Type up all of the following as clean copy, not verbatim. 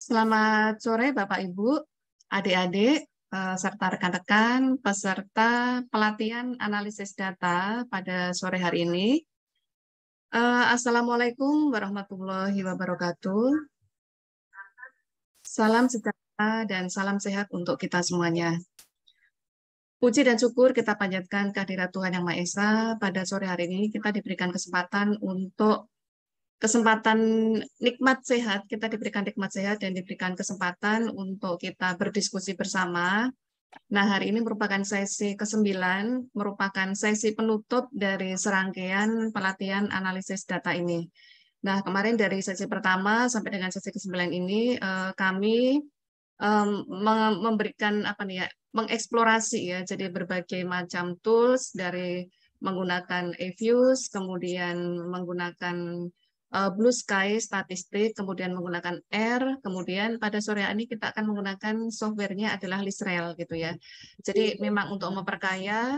Selamat sore Bapak Ibu, adik-adik, serta rekan-rekan peserta pelatihan analisis data pada sore hari ini. Assalamualaikum warahmatullahi wabarakatuh. Salam sejahtera dan salam sehat untuk kita semuanya. Puji dan syukur kita panjatkan kehadirat Tuhan Yang Maha Esa. Pada sore hari ini kita diberikan kesempatan nikmat sehat, kita diberikan nikmat sehat dan diberikan kesempatan untuk kita berdiskusi bersama. Nah, hari ini merupakan sesi ke-9, merupakan sesi penutup dari serangkaian pelatihan analisis data ini. Nah, kemarin dari sesi pertama sampai dengan sesi ke-9 ini, kami memberikan mengeksplorasi ya, jadi berbagai macam tools dari menggunakan eViews, kemudian menggunakan Blue Sky statistik, kemudian menggunakan R, kemudian pada sore ini kita akan menggunakan softwarenya adalah Lisrael gitu ya. Jadi memang untuk memperkaya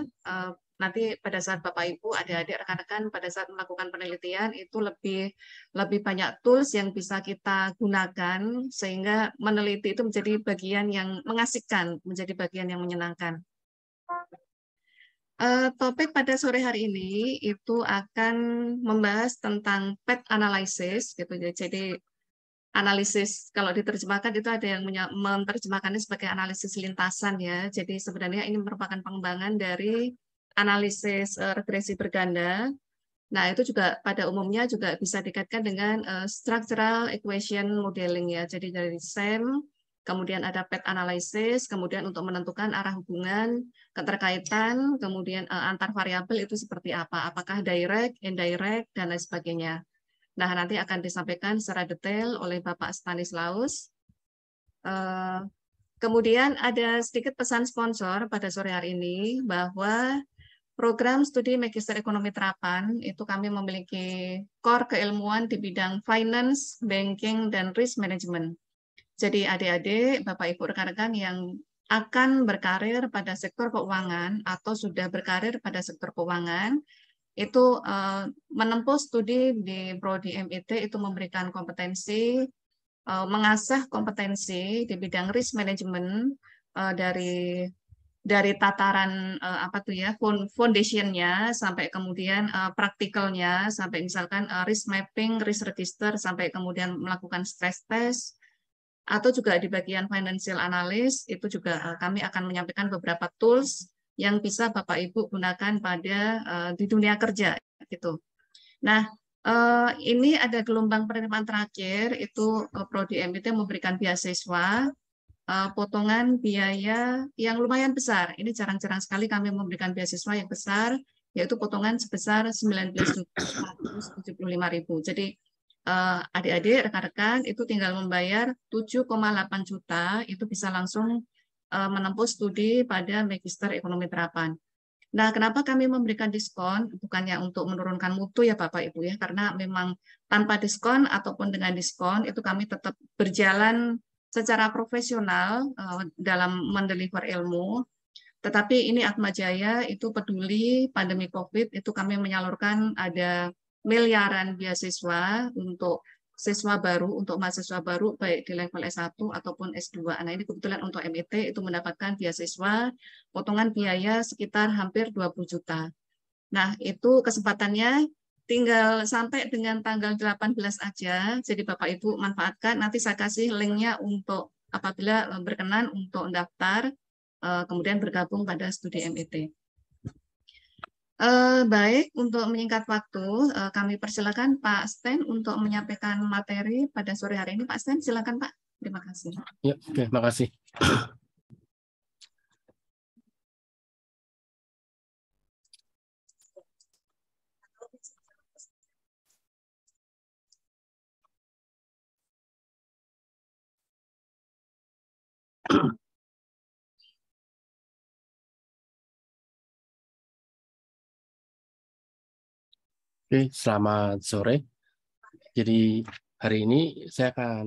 nanti pada saat Bapak Ibu, adik-adik, rekan-rekan pada saat melakukan penelitian itu lebih banyak tools yang bisa kita gunakan sehingga meneliti itu menjadi bagian yang mengasihkan, menjadi bagian yang menyenangkan. Topik pada sore hari ini itu akan membahas tentang PET analysis gitu ya. Jadi analisis kalau diterjemahkan itu ada yang menerjemahkannya sebagai analisis lintasan ya. Jadi sebenarnya ini merupakan pengembangan dari analisis regresi berganda. Nah, itu juga pada umumnya juga bisa dikaitkan dengan structural equation modeling ya. Jadi dari SEM, kemudian ada PET analysis, kemudian untuk menentukan arah hubungan, keterkaitan, kemudian antar variabel itu seperti apa, apakah direct, indirect, dan lain sebagainya. Nah, nanti akan disampaikan secara detail oleh Bapak Stanislaus. Kemudian ada sedikit pesan sponsor pada sore hari ini bahwa program studi Magister Ekonomi Terapan itu kami memiliki core keilmuan di bidang finance, banking, dan risk management. Jadi adik-adik, Bapak Ibu rekan-rekan yang akan berkarir pada sektor keuangan atau sudah berkarir pada sektor keuangan, itu menempuh studi di Prodi MIT itu memberikan kompetensi, mengasah kompetensi di bidang risk management dari tataran foundationnya sampai kemudian praktikalnya sampai misalkan risk mapping, risk register sampai kemudian melakukan stress test atau juga di bagian financial analyst itu juga kami akan menyampaikan beberapa tools yang bisa Bapak Ibu gunakan pada di dunia kerja gitu. Nah, ini ada gelombang penerimaan terakhir itu Prodi MIT memberikan beasiswa potongan biaya yang lumayan besar. Ini jarang-jarang sekali kami memberikan beasiswa yang besar, yaitu potongan sebesar 19.175.000. Jadi adik-adik, rekan-rekan itu tinggal membayar 7,8 juta, itu bisa langsung menempuh studi pada Magister Ekonomi Terapan. Nah, kenapa kami memberikan diskon? Bukannya untuk menurunkan mutu ya Bapak Ibu ya, karena memang tanpa diskon ataupun dengan diskon itu kami tetap berjalan secara profesional dalam mendeliver ilmu. Tetapi ini Atma Jaya itu peduli pandemi COVID, itu kami menyalurkan ada miliaran beasiswa untuk siswa baru, untuk mahasiswa baru, baik di level S1 ataupun S2. Nah, ini kebetulan untuk MIT itu mendapatkan beasiswa, potongan biaya sekitar hampir 20 juta. Nah, itu kesempatannya tinggal sampai dengan tanggal 18 aja, jadi Bapak Ibu manfaatkan, nanti saya kasih linknya untuk apabila berkenan untuk daftar, kemudian bergabung pada studi MIT. Baik, untuk menyingkat waktu, kami persilakan Pak Sten untuk menyampaikan materi pada sore hari ini. Pak Sten, silakan Pak. Terima kasih. Ya, oke, makasih. Oke, selamat sore. Jadi hari ini saya akan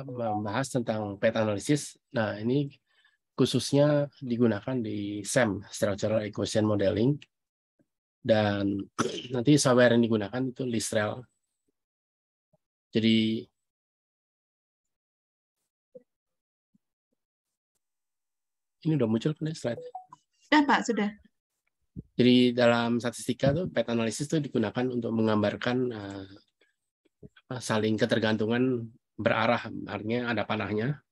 membahas tentang PET analysis. Nah, ini khususnya digunakan di SEM, Structural Equation Modeling. Dan nanti software yang digunakan itu Lisrael. Jadi ini udah muncul kan slide. Sudah Pak, sudah. Jadi dalam statistika tuh pet analisis itu digunakan untuk menggambarkan saling ketergantungan berarah, artinya ada panahnya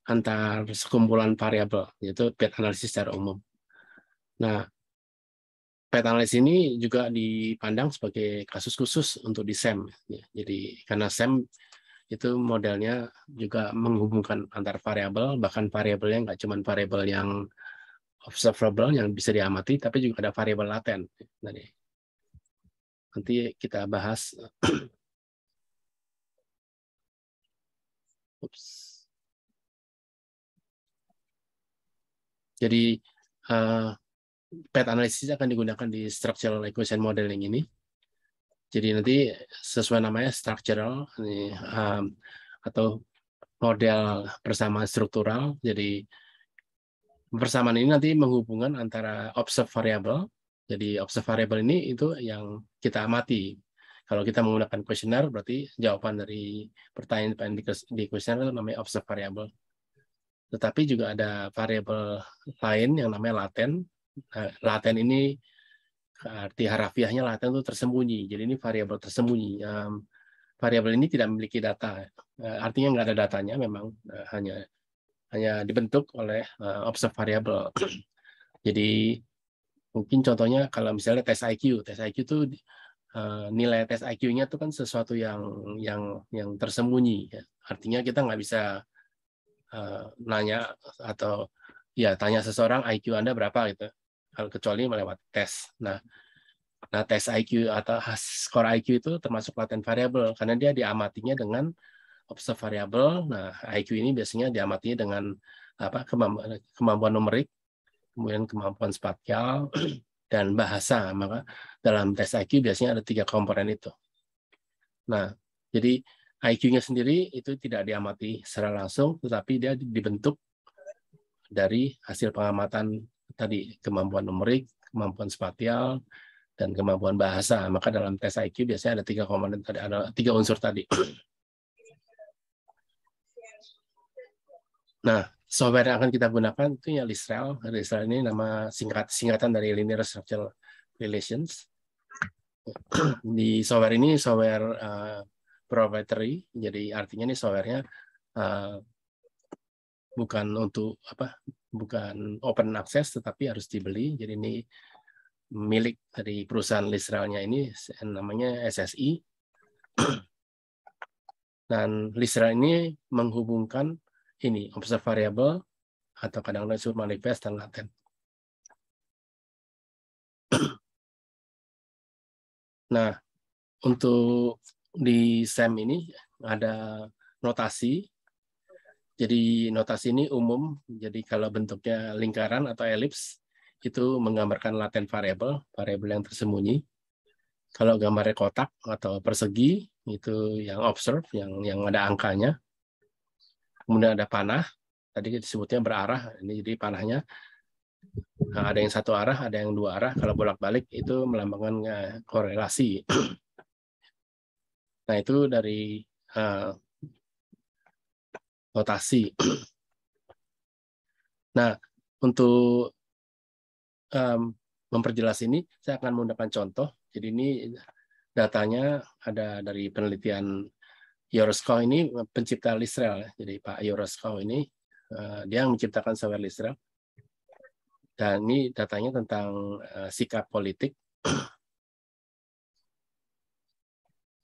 antar sekumpulan variabel, yaitu pet analisis secara umum. Nah, pet analisis ini juga dipandang sebagai kasus khusus untuk di SEM. Jadi karena SEM itu modelnya juga menghubungkan antar variabel, bahkan variabelnya nggak cuma variabel yang observable yang bisa diamati, tapi juga ada variabel laten. Nanti kita bahas. Jadi pet analisis akan digunakan di structural equation modeling ini. Jadi nanti sesuai namanya structural ini, atau model persamaan struktural. Jadi persamaan ini nanti menghubungkan antara observed variable. Jadi observed variable ini itu yang kita amati. Kalau kita menggunakan kuesioner, berarti jawaban dari pertanyaan di kuesioner itu namanya observed variable. Tetapi juga ada variabel lain yang namanya laten. Laten ini arti harafiahnya laten itu tersembunyi. Jadi ini variabel tersembunyi. Variabel ini tidak memiliki data. Artinya nggak ada datanya, memang hanya dibentuk oleh observed variable. Jadi mungkin contohnya kalau misalnya tes IQ itu nilai tes IQ-nya itu kan sesuatu yang tersembunyi. Artinya kita nggak bisa nanya atau ya tanya seseorang IQ Anda berapa gitu, kecuali melewat tes. Nah tes IQ atau skor IQ itu termasuk latent variable karena dia diamatinya dengan observed variable. Nah IQ ini biasanya diamatinya dengan kemampuan numerik, kemudian kemampuan spasial dan bahasa. Maka dalam tes IQ biasanya ada 3 komponen itu. Nah jadi IQ-nya sendiri itu tidak diamati secara langsung, tetapi dia dibentuk dari hasil pengamatan tadi, kemampuan numerik, kemampuan spasial, dan kemampuan bahasa. Maka dalam tes IQ biasanya ada 3 komponen tadi, ada 3 unsur tadi. Nah, software yang akan kita gunakan itu ya LISREL. LISREL ini nama singkatan dari Linear Structural Relations. Di software ini software proprietary, jadi artinya nih softwarenya bukan open access, tetapi harus dibeli. Jadi ini milik dari perusahaan LISREL-nya ini namanya SSI. Dan LISREL ini menghubungkan ini observed variable atau kadang-kadang disebut manifest dan laten. Nah, untuk di SEM ini ada notasi. Jadi notasi ini umum. Jadi kalau bentuknya lingkaran atau elips itu menggambarkan latent variable yang tersembunyi. Kalau gambarnya kotak atau persegi itu yang observe, yang ada angkanya. Kemudian ada panah. Tadi disebutnya berarah. Ini jadi panahnya ada yang satu arah, ada yang 2 arah. Kalau bolak-balik itu melambangkan korelasi. Nah, itu dari notasi. Nah, untuk memperjelas ini, saya akan menggunakan contoh. Jadi ini datanya ada dari penelitian Yoroscoe, ini pencipta LISREL. Jadi Pak Yoroscoe ini dia menciptakan software LISREL. Dan ini datanya tentang sikap politik.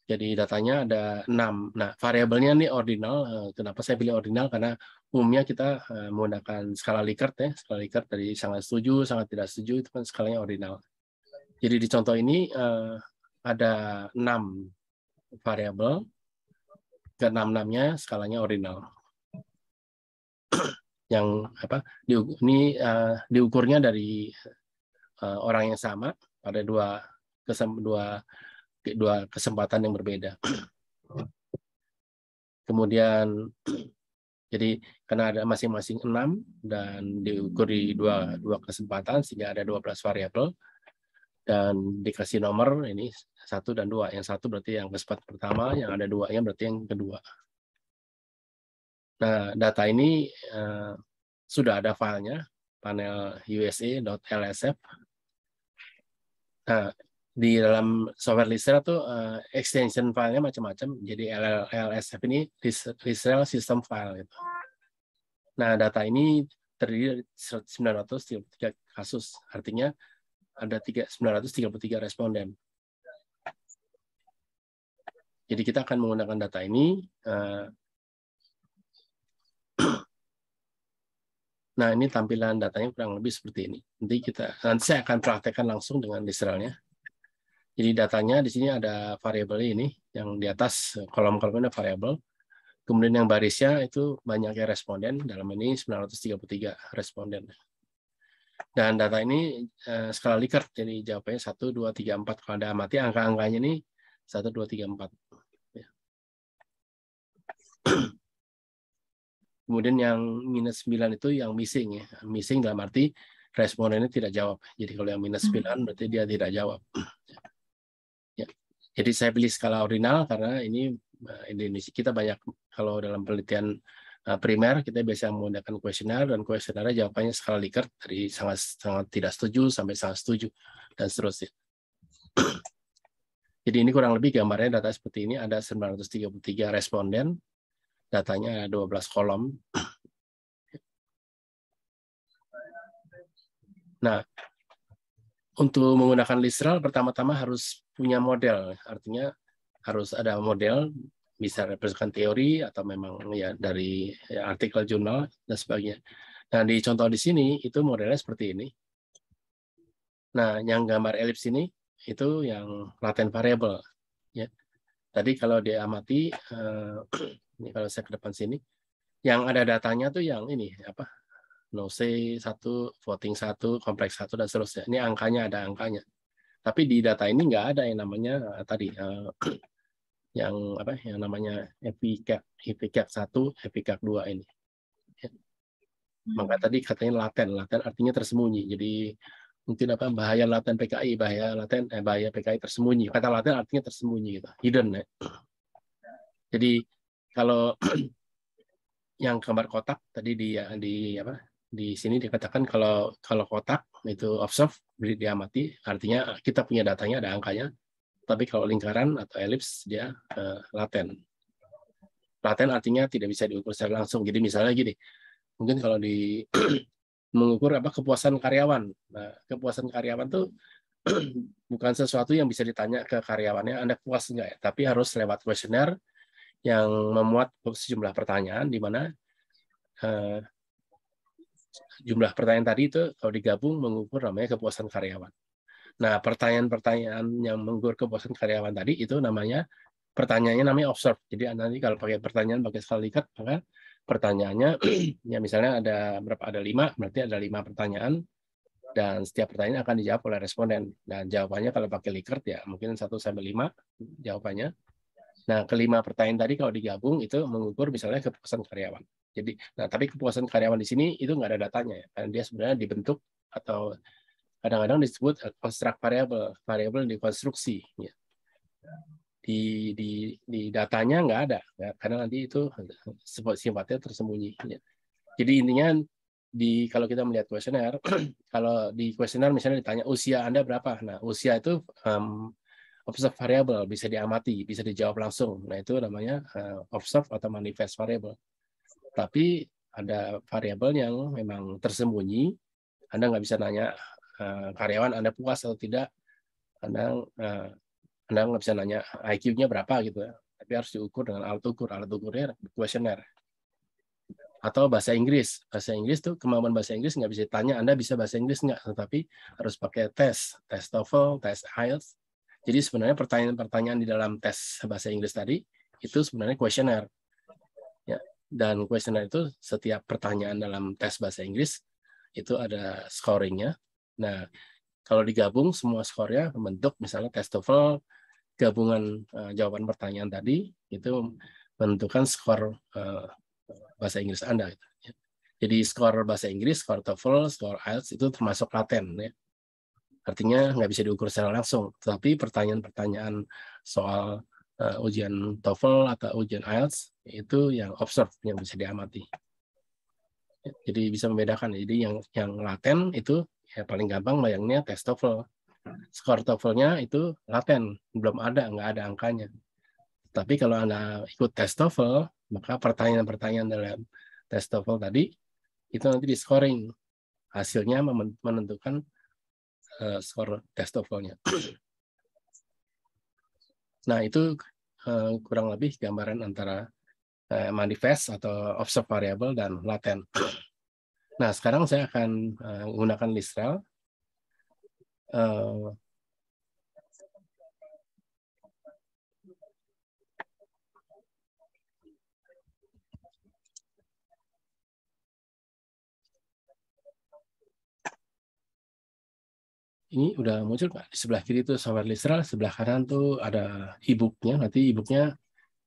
Jadi datanya ada 6. Nah, variabelnya ini ordinal. Kenapa saya pilih ordinal? Karena umumnya kita menggunakan skala Likert ya. Skala Likert dari sangat setuju, sangat tidak setuju, itu kan skalanya ordinal. Jadi di contoh ini ada 6 variabel. Ke-6-6-nya skalanya ordinal. Yang ini diukurnya dari orang yang sama pada dua kesempatan yang berbeda. Kemudian jadi karena ada masing-masing 6 dan diukur di dua kesempatan sehingga ada 12 variabel dan dikasih nomor ini 1 dan 2. Yang 1 berarti yang kesempatan pertama, yang ada 2-nya berarti yang kedua. Nah, data ini sudah ada filenya, panel USA.lsf. Nah, di dalam software Lisrel tuh extension filenya macam-macam. Jadi LSF ini Lisrel System File. Gitu. Nah, data ini terdiri dari 933 kasus. Artinya ada 933 responden. Jadi kita akan menggunakan data ini. Nah, ini tampilan datanya kurang lebih seperti ini. Nanti saya akan praktekkan langsung dengan Lisrelnya. Jadi datanya di sini ada variabel ini, yang di atas kolom-kolomnya variabel. Kemudian yang barisnya itu banyaknya responden, dalam ini 933 responden. Dan data ini skala Likert, jadi jawabannya 1, 2, 3, 4. Kalau Anda amati angka-angkanya ini 1, 2, 3, 4. Kemudian yang minus 9 itu yang missing, ya. Missing dalam arti respondennya tidak jawab. Jadi kalau yang minus 9 berarti dia tidak jawab. Ya. Jadi saya pilih skala ordinal karena ini Indonesia kita banyak, kalau dalam penelitian primer kita biasa menggunakan kuesioner, dan kuesionernya jawabannya skala Likert dari sangat tidak setuju sampai sangat setuju dan seterusnya. Jadi ini kurang lebih gambarnya data seperti ini. Ada 933 responden, datanya ada 12 kolom. Nah, untuk menggunakan Lisrel pertama-tama harus punya model, artinya harus ada model, bisa representasikan teori atau memang ya dari artikel jurnal dan sebagainya. Nah, di contoh di sini itu modelnya seperti ini. Nah, yang gambar elips ini itu yang latent variable. Ya. Tadi kalau diamati, ini kalau saya ke depan sini, yang ada datanya tuh yang ini apa? NOC 1, voting 1, kompleks 1 dan seterusnya. Ini angkanya ada angkanya. Tapi di data ini nggak ada yang namanya tadi yang apa? Yang namanya EPCAC 1, EPCAC 2 ini. Ya. Maka tadi katanya laten artinya tersembunyi. Jadi mungkin apa bahaya laten PKI, bahaya PKI tersembunyi. Kata laten artinya tersembunyi gitu, hidden ya. Jadi kalau yang gambar kotak tadi di sini dikatakan kalau kotak itu observe, diamati, artinya kita punya datanya, ada angkanya. Tapi kalau lingkaran atau elips dia laten. Laten artinya tidak bisa diukur secara langsung. Jadi misalnya gini, mungkin kalau di mengukur kepuasan karyawan. Nah, kepuasan karyawan tuh bukan sesuatu yang bisa ditanya ke karyawannya, Anda puas enggak ya? Tapi harus lewat kuesioner yang memuat sejumlah pertanyaan, di mana jumlah pertanyaan tadi itu kalau digabung mengukur namanya kepuasan karyawan. Nah, pertanyaan-pertanyaan yang mengukur kepuasan karyawan tadi itu namanya pertanyaannya namanya observe. Jadi nanti kalau pakai pertanyaan pakai skala Likert, maka pertanyaannya ya misalnya ada 5, berarti ada 5 pertanyaan. Dan setiap pertanyaan akan dijawab oleh responden. Dan jawabannya kalau pakai Likert ya mungkin 1 sampai 5 jawabannya. Nah, kelima pertanyaan tadi kalau digabung itu mengukur misalnya kepuasan karyawan. Jadi, tapi kepuasan karyawan di sini itu nggak ada datanya ya. Karena dia sebenarnya dibentuk atau kadang-kadang disebut construct variable dikonstruksi. Ya. Di datanya nggak ada, ya, karena nanti itu sifatnya tersembunyi. Ya. Jadi intinya kalau kita melihat kuesioner, kalau di kuesioner misalnya ditanya usia Anda berapa, nah usia itu observe variable, bisa diamati, bisa dijawab langsung. Nah itu namanya observe atau manifest variable. Tapi ada variabel yang memang tersembunyi, Anda nggak bisa nanya karyawan Anda puas atau tidak, Anda nggak bisa nanya IQ-nya berapa gitu ya, tapi harus diukur dengan alat ukurnya kuesioner. Atau bahasa Inggris tuh kemampuan bahasa Inggris nggak bisa ditanya Anda bisa bahasa Inggris nggak, tetapi harus pakai tes TOEFL, tes IELTS. Jadi sebenarnya pertanyaan-pertanyaan di dalam tes bahasa Inggris tadi itu sebenarnya kuesioner. Ya, dan kuesioner itu setiap pertanyaan dalam tes bahasa Inggris itu ada scoringnya. Nah, kalau digabung semua skornya membentuk misalnya tes TOEFL, gabungan jawaban pertanyaan tadi itu menentukan skor bahasa Inggris Anda. Jadi skor bahasa Inggris, skor TOEFL, skor IELTS itu termasuk laten. Ya. Artinya nggak bisa diukur secara langsung. Tapi pertanyaan-pertanyaan soal ujian TOEFL atau ujian IELTS itu yang observe, yang bisa diamati. Jadi bisa membedakan. Jadi yang laten itu ya paling gampang bayangnya tes TOEFL. Skor TOEFL-nya itu laten, belum ada, nggak ada angkanya. Tapi kalau Anda ikut tes TOEFL, maka pertanyaan-pertanyaan dalam tes TOEFL tadi itu nanti di scoring. Hasilnya menentukan skor tes TOEFL-nya. Nah, itu kurang lebih gambaran antara manifest atau observed variable dan laten. Nah, sekarang saya akan menggunakan Listral. Ini udah muncul Pak. Di sebelah kiri itu software Listral, sebelah kanan tuh ada e-booknya. Nanti e-booknya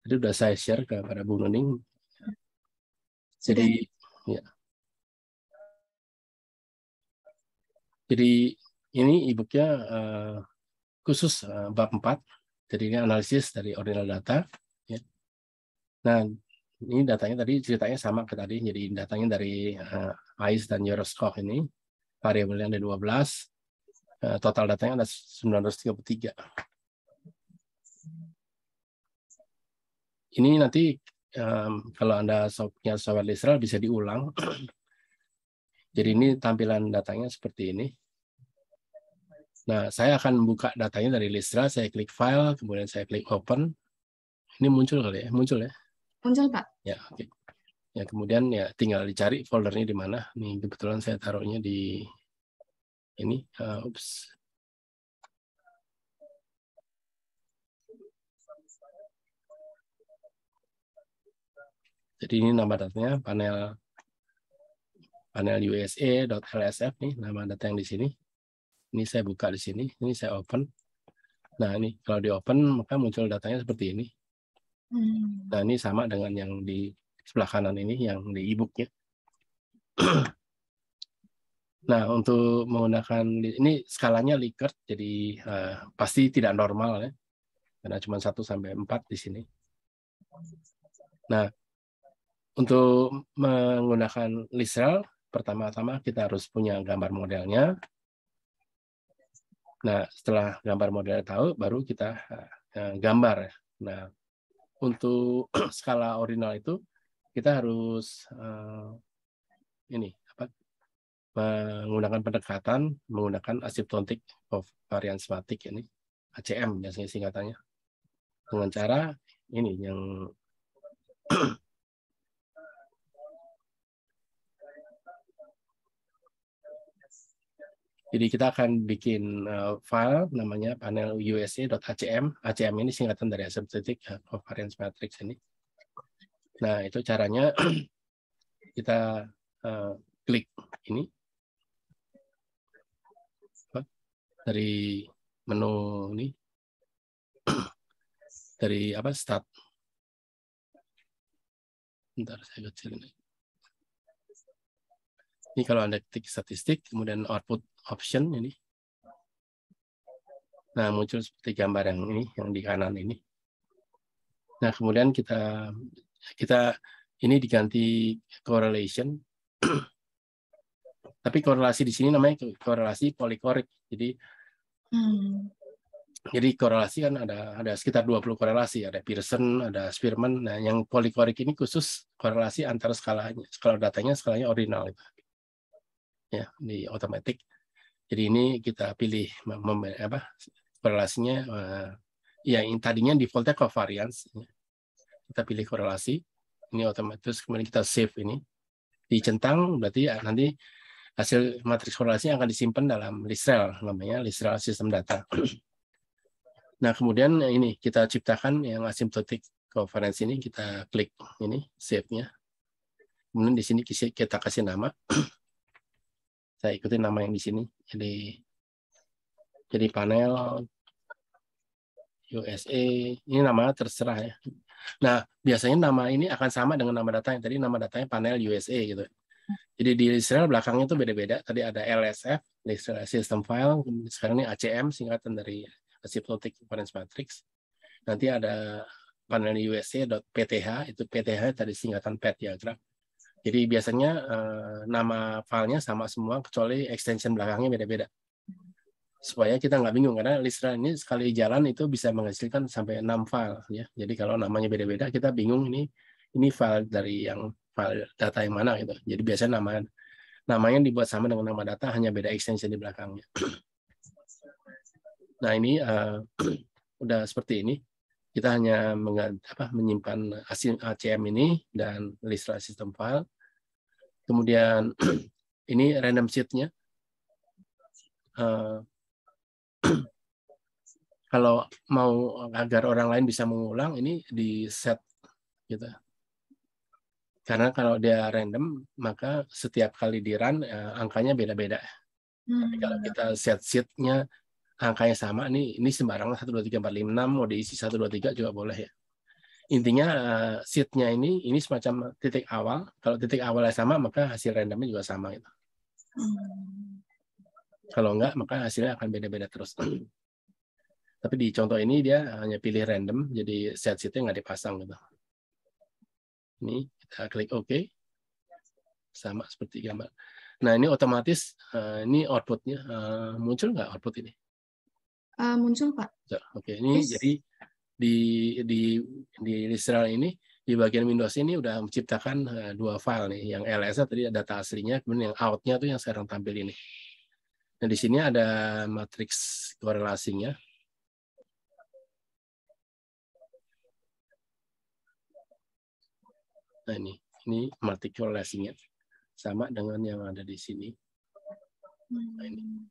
tadi udah saya share kepada Bu Nuning. Jadi, ya. Jadi ini e-booknya khusus bab 4. Jadi ini analisis dari ordinal data. Ya. Nah, ini datanya tadi ceritanya sama ke tadi. Jadi datanya dari ICE dan Euroscope ini. Variabelnya ada 12. Total datanya ada 933. Ini nanti kalau Anda punya software Listral bisa diulang. Jadi ini tampilan datanya seperti ini. Nah, saya akan buka datanya dari Listral. Saya klik File, kemudian saya klik Open. Ini muncul kali ya? Muncul ya? Muncul, Pak. Ya, oke. Ya, kemudian ya tinggal dicari foldernya di mana. Nih kebetulan saya taruhnya di ini. Ups. Jadi ini nama datanya panel USA.lsf nih nama data yang di sini. Ini saya buka di sini. Ini saya open. Nah ini kalau di open maka muncul datanya seperti ini. Nah ini sama dengan yang di sebelah kanan ini yang di e-booknya. Nah untuk menggunakan ini skalanya Likert jadi pasti tidak normal ya karena cuma 1 sampai 4 di sini. Nah untuk menggunakan Listral pertama-tama kita harus punya gambar modelnya. Nah setelah gambar model tahu baru kita gambar. Nah untuk skala ordinal itu kita harus ini menggunakan pendekatan menggunakan asymptotic covariance matic ini ACM biasanya singkatannya dengan cara ini yang jadi kita akan bikin file namanya panel USA.acm. ACM ini singkatan dari asymptotic covariance matrix ini. Nah itu caranya kita klik ini dari menu ini dari apa start. Bentar saya kecilin. Ini kalau Anda ketik statistik kemudian output option ini. Nah, muncul seperti gambar yang ini yang di kanan ini. Nah, kemudian kita ini diganti correlation. Tapi korelasi di sini namanya korelasi polikorik. Jadi korelasi kan ada sekitar 20 korelasi, ada Pearson, ada Spearman. Nah, yang polikorik ini khusus korelasi antara skalanya. Skala datanya skalanya ordinal itu. Ya, di otomatis. Jadi ini kita pilih korelasinya yang tadinya defaultnya covariance. Kita pilih korelasi. Ini otomatis kemudian kita save ini. Dicentang berarti nanti hasil matriks korelasi akan disimpan dalam Listral, namanya Listral System Data. Nah, kemudian ini kita ciptakan yang asymptotic covariance ini, kita klik ini, save-nya. Kemudian di sini kita kasih nama. Saya ikutin nama yang di sini. Jadi panel USA, ini nama terserah ya. Nah, biasanya nama ini akan sama dengan nama data yang tadi, nama datanya panel USA gitu. Jadi di Listral belakangnya itu beda-beda. Tadi ada LSF, Listral System File, sekarang ini ACM, singkatan dari Asymptotic Covariance Matrix. Nanti ada panel USA.pth, itu PTH tadi singkatan PET diagram. Jadi biasanya nama filenya sama semua kecuali extension belakangnya beda-beda. Supaya kita nggak bingung, karena Listra ini sekali jalan itu bisa menghasilkan sampai 6 file ya. Jadi kalau namanya beda-beda kita bingung ini file dari yang file data yang mana gitu. Jadi biasanya namanya dibuat sama dengan nama data, hanya beda extension di belakangnya. Nah ini udah seperti ini. Kita hanya menyimpan ACM ini dan Listra system file. Kemudian ini random sheet-nya. Kalau mau agar orang lain bisa mengulang, ini di set gitu. Karena kalau dia random, maka setiap kali di run angkanya beda-beda. Tapi kalau kita set sheet-nya angkanya sama, ini sembarangan 1, 2, 3, 4, 5, 6, mau diisi 1, 2, 3 juga boleh ya. Intinya sheet-nya ini semacam titik awal. Kalau titik awalnya sama, maka hasil randomnya juga sama gitu. Kalau enggak, maka hasilnya akan beda-beda terus. Tapi di contoh ini dia hanya pilih random, jadi set sheet-nya nggak dipasang gitu. Ini kita klik OK, sama seperti gambar. Nah ini otomatis ini output-nya muncul nggak output ini? Muncul Pak. Oke, ini jadi di Listra ini di bagian Windows ini udah menciptakan 2 file nih, yang LS tadi data aslinya, kemudian yang out-nya tuh yang sekarang tampil ini. Nah di sini ada matriks korelasinya. Nah ini matriks korelasinya sama dengan yang ada di sini. Nah, ini.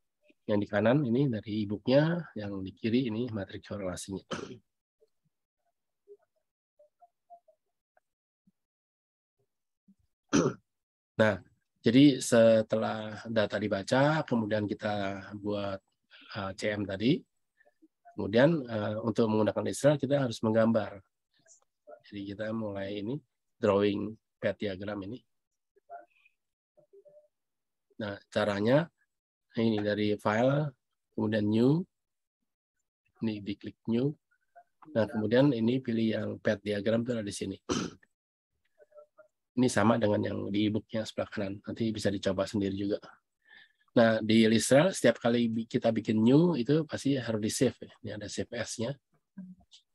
Yang di kanan ini dari e-book-nya, yang di kiri ini matriks korelasinya. Nah, jadi setelah data dibaca, kemudian kita buat CM tadi, kemudian untuk menggunakan Listra kita harus menggambar. Jadi kita mulai ini drawing path diagram ini. Nah, caranya ini dari file, kemudian new, ini diklik new. Nah, kemudian ini pilih yang path diagram itu ada di sini. Ini sama dengan yang di e-book-nya sebelah kanan. Nanti bisa dicoba sendiri juga. Nah, di Listra setiap kali kita bikin new itu pasti harus di save. Ini ada save as-nya.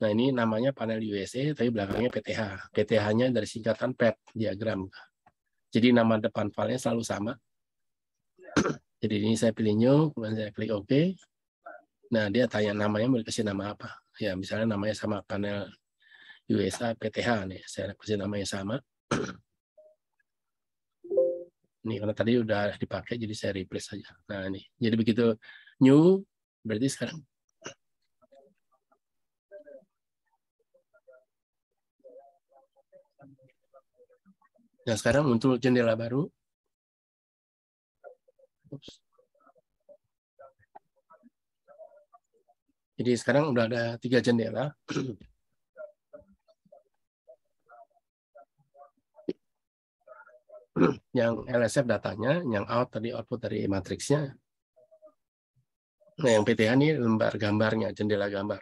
Nah, ini namanya panel USA, tapi belakangnya PTH. PTH-nya dari singkatan path diagram. Jadi nama depan filenya selalu sama. Jadi ini saya pilih new, kemudian saya klik OK. Nah, dia tanya namanya mau dikasih nama apa. Ya, misalnya namanya sama panel USA PTH nih. Saya kasih namanya sama. Ini karena tadi udah dipakai, jadi saya replace saja. Nah, ini. Jadi begitu new, berarti sekarang. Nah, sekarang muncul jendela baru. Jadi sekarang udah ada 3 jendela. Yang LSF datanya, yang out tadi output dari matriksnya. Nah, yang PTH ini lembar gambarnya, jendela gambar.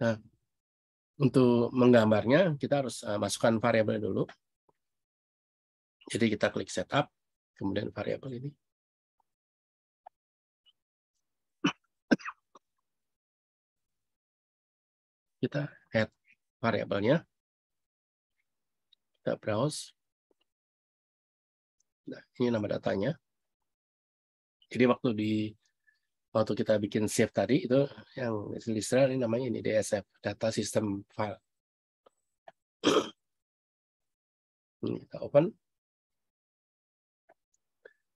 Nah, untuk menggambarnya kita harus masukkan variabel dulu. Jadi kita klik setup, kemudian variabel ini. Kita add variabelnya. Kita browse. Nah, ini nama datanya. Jadi waktu kita bikin save tadi itu yang Listra ini namanya ini DSF, data system file. Ini kita open.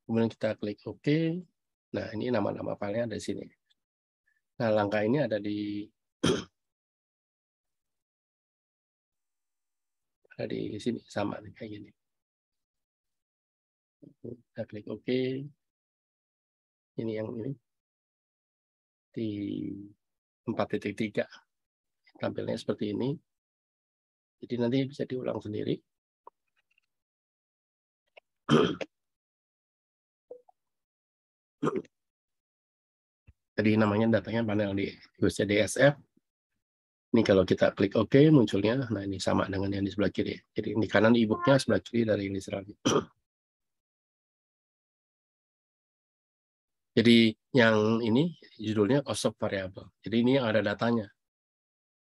Kemudian kita klik OK. Nah, ini nama-nama filenya ada di sini. Nah, langkah ini ada di sini sama nih, kayak gini. Kita klik OK. Ini yang ini di 4.3 tampilnya seperti ini. Jadi nanti bisa diulang sendiri. Jadi namanya datanya panel di DSF. Ini kalau kita klik OK munculnya, nah ini sama dengan yang di sebelah kiri. Jadi di kanan e-booknya, sebelah kiri dari Listral. Jadi yang ini judulnya cost of variable. Jadi ini yang ada datanya.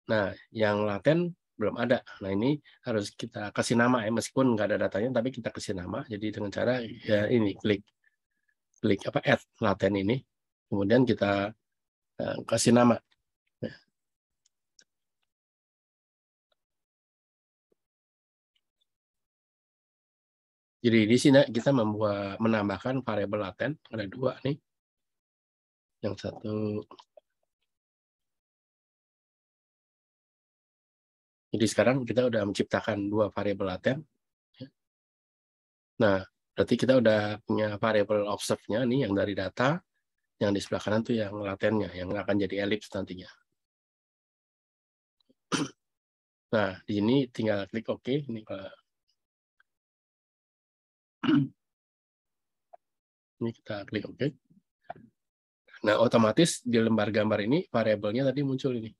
Nah, yang laten belum ada. Nah, ini harus kita kasih nama ya, meskipun nggak ada datanya, tapi kita kasih nama. Jadi dengan cara ya ini klik apa add laten ini, kemudian kita kasih nama. Jadi di sini kita menambahkan variabel laten, ada dua nih. Yang satu, jadi sekarang kita udah menciptakan dua variabel laten. Nah, berarti kita udah punya variabel observe-nya nih yang dari data, yang di sebelah kanan tuh yang latennya, yang akan jadi elips nantinya. Nah, di sini tinggal klik OK. Ini ini kita klik OK. Nah, otomatis di lembar gambar ini variabelnya tadi muncul ini.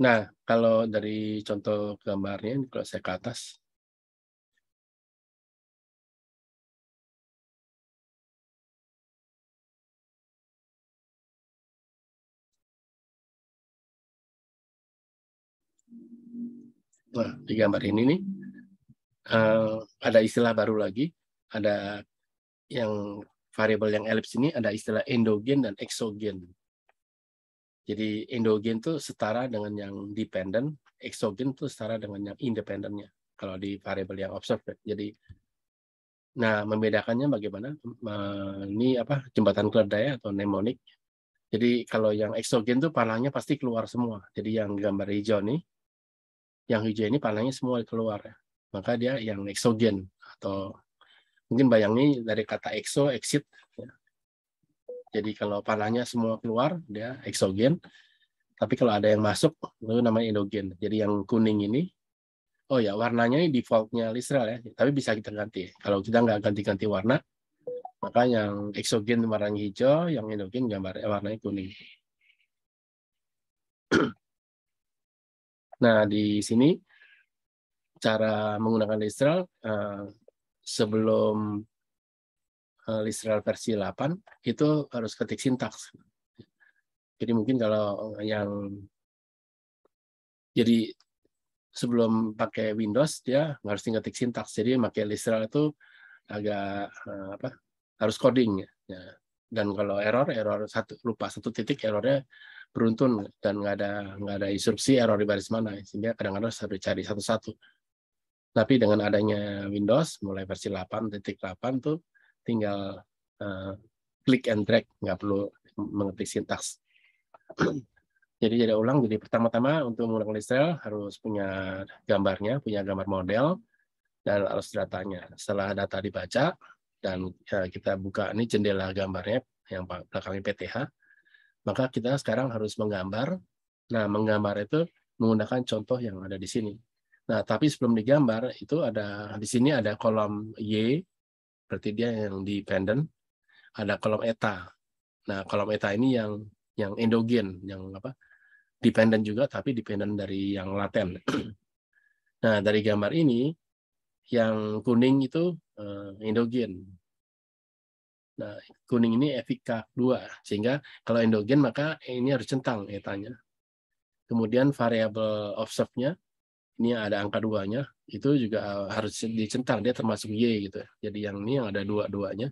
Nah, kalau dari contoh gambarnya, kalau saya ke atas, nah, di gambar ini nih, ada istilah baru lagi, ada yang variabel yang elips ini ada istilah endogen dan exogen. Jadi endogen itu setara dengan yang dependent, exogen itu setara dengan yang independennya. Kalau di variabel yang observed. Jadi, nah membedakannya bagaimana? Ini apa? Jembatan keledai atau mnemonic. Jadi kalau yang exogen itu panahnya pasti keluar semua. Jadi yang gambar hijau nih, yang hijau ini panahnya semua keluar. Maka dia yang exogen atau mungkin bayangnya dari kata exo, exit. Jadi kalau panahnya semua keluar, dia exogen. Tapi kalau ada yang masuk, itu namanya endogen. Jadi yang kuning ini, oh ya warnanya ini defaultnya Listral ya. Tapi bisa kita ganti. Kalau kita nggak ganti-ganti warna, maka yang exogen warnanya hijau, yang endogen warnanya kuning. Nah, di sini cara menggunakan Listral sebelum Listral versi 8 itu harus ketik sintaks. Jadi mungkin kalau yang jadi sebelum pakai Windows dia harus ketik sintaks. Jadi pakai Listral itu agak harus coding ya. Dan kalau error lupa satu titik errornya beruntun dan nggak ada instruksi error di baris mana sehingga kadang-kadang harus dicari satu-satu. Tapi dengan adanya Windows mulai versi 8.8 tuh tinggal klik and drag, nggak perlu mengetik sintaks. Jadi ulang. Jadi pertama-tama untuk menggunakan Listral harus punya gambarnya, punya gambar model dan harus datanya. Setelah data dibaca dan kita buka ini jendela gambarnya yang belakangnya PTH, maka kita sekarang harus menggambar. Nah, menggambar itu menggunakan contoh yang ada di sini. Nah, tapi sebelum digambar itu di sini ada kolom Y, berarti dia yang dependent, ada kolom eta. Nah, kolom eta ini yang endogen, yang dependent juga, tapi dependent dari yang laten. Nah, dari gambar ini yang kuning itu endogen. Nah, kuning ini efika 2, sehingga kalau endogen maka ini harus centang etanya. Kemudian variabel observe-nya ini ada angka 2-nya, itu juga harus dicentang, dia termasuk Y gitu. Jadi yang ini yang ada dua-duanya,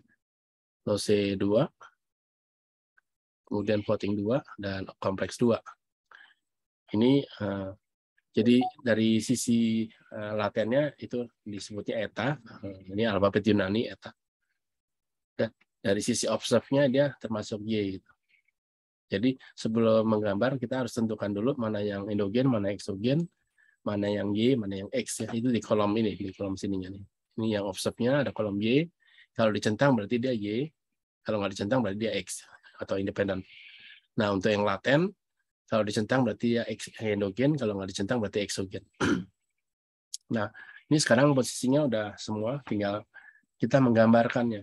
lose 2, kemudian floating 2, dan kompleks 2. Ini jadi dari sisi latennya itu disebutnya eta, ini alfabet Yunani eta. Dan dari sisi observe-nya dia termasuk Y gitu. Jadi sebelum menggambar kita harus tentukan dulu mana yang endogen, mana exogen, mana yang Y, mana yang X ya. Itu di kolom ini, di kolom sininya nih. Ini yang observe-nya ada kolom Y. Kalau dicentang berarti dia Y. Kalau nggak dicentang berarti dia X atau independen. Nah, untuk yang laten, kalau dicentang berarti dia endogen, kalau nggak dicentang berarti exogen. Nah, ini sekarang posisinya udah semua, tinggal kita menggambarkannya.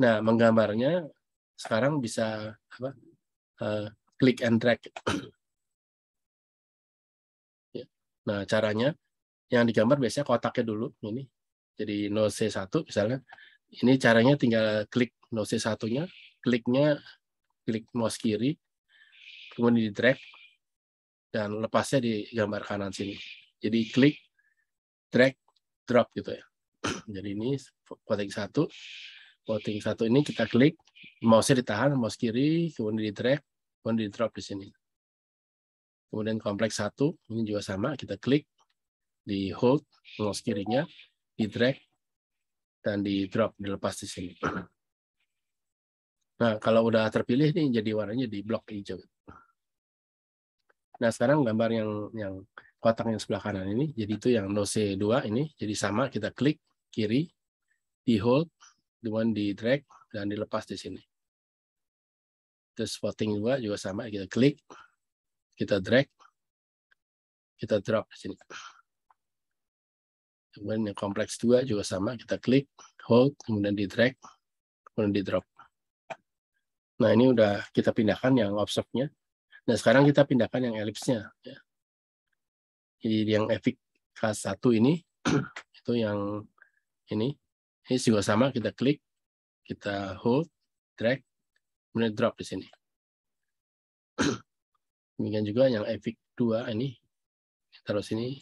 Nah, menggambarnya sekarang bisa apa? Click and drag. Nah, caranya yang digambar biasanya kotaknya dulu ini. Jadi 0C1 misalnya. Ini caranya tinggal klik 0C1-nya, klik mouse kiri, kemudian di drag dan lepasnya di gambar kanan sini. Jadi klik, drag, drop gitu ya. Jadi ini voting 1 ini kita klik, mouse-nya ditahan, mouse kiri, kemudian di drag, kemudian di drop di sini. Kemudian kompleks 1 ini juga sama, kita klik, di hold, mouse kirinya, di drag, dan di drop, dilepas di sini. Nah, kalau udah terpilih nih jadi warnanya di blok hijau. Nah, sekarang gambar yang kotak yang sebelah kanan ini, jadi itu yang NOC2 ini, jadi sama, kita klik kiri, di hold, kemudian di drag, dan dilepas di sini. Terus voting 2 juga sama, kita klik, kita drag, kita drop di sini. Kemudian yang kompleks 2 juga sama, kita klik, hold, kemudian di drag, kemudian di drop. Nah, ini udah kita pindahkan yang observe-nya. Nah, sekarang kita pindahkan yang ellipse-nya. Ya. Jadi yang efek kelas 1 ini, itu yang ini juga sama, kita klik, kita hold, drag, kemudian drop di sini. Demikian juga yang efek 2 ini, taruh sini.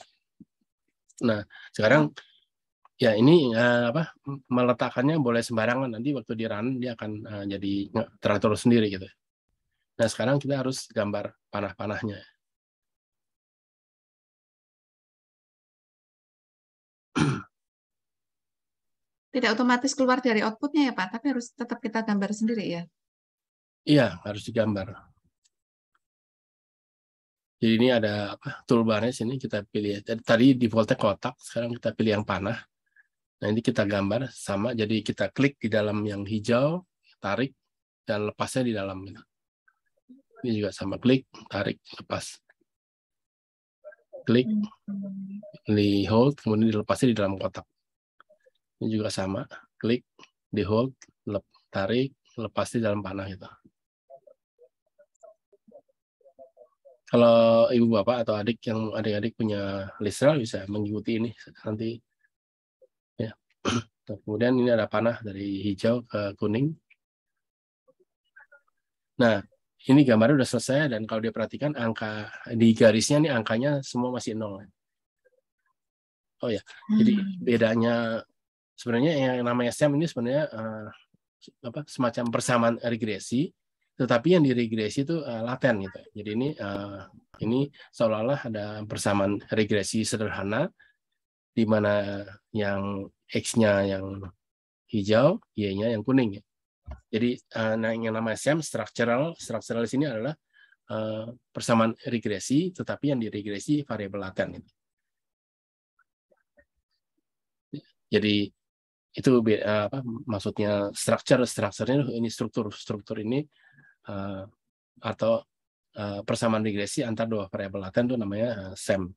Nah, sekarang ya ini meletakkannya boleh sembarangan, nanti waktu di run dia akan jadi teratur sendiri gitu. Nah, sekarang kita harus gambar panah-panahnya. Tidak otomatis keluar dari outputnya ya Pak, tapi harus tetap kita gambar sendiri ya? Iya, harus digambar. Jadi ini ada toolbar-nya sini, kita pilih. Tadi default-nya kotak, sekarang kita pilih yang panah. Nah, ini kita gambar sama, jadi kita klik di dalam yang hijau, tarik, dan lepasnya di dalam. Ini juga sama, klik, tarik, lepas. Klik, di hold, kemudian dilepasnya di dalam kotak. Ini juga sama, klik, di hold, tarik, lepas di dalam panah gitu. Kalau ibu bapak atau adik-adik punya listral bisa mengikuti ini nanti. Ya. Kemudian ini ada panah dari hijau ke kuning. Nah, ini gambarnya udah selesai dan kalau dia perhatikan angka di garisnya nih angkanya semua masih 0. Oh ya, jadi bedanya sebenarnya yang namanya SEM ini sebenarnya semacam persamaan regresi, tetapi yang diregresi itu laten gitu. Jadi ini seolah-olah ada persamaan regresi sederhana di mana yang X-nya yang hijau, Y-nya yang kuning. Jadi yang namanya SEM structural di sini adalah persamaan regresi, tetapi yang diregresi variabel laten. Jadi itu maksudnya strukturnya ini struktur ini atau persamaan regresi antar dua variabel laten itu namanya SEM.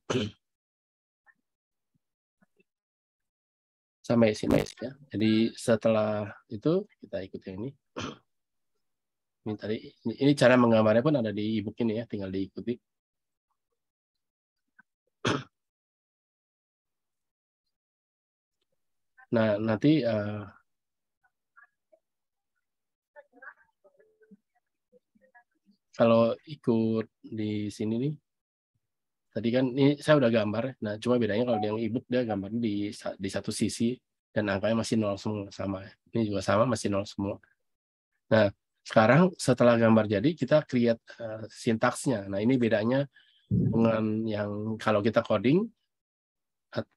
Sampai sini ya. Jadi setelah itu kita ikuti ini. Ini tadi ini cara menggambarnya pun ada di ebook ini ya, tinggal diikuti. Nah, nanti kalau ikut di sini nih, tadi kan ini saya udah gambar. Nah, cuma bedanya kalau yang ebook dia gambarnya di satu sisi dan angkanya masih 0 semua sama. Ini juga sama masih 0 semua. Nah, sekarang setelah gambar jadi kita create sintaksnya. Nah, ini bedanya dengan yang kalau kita coding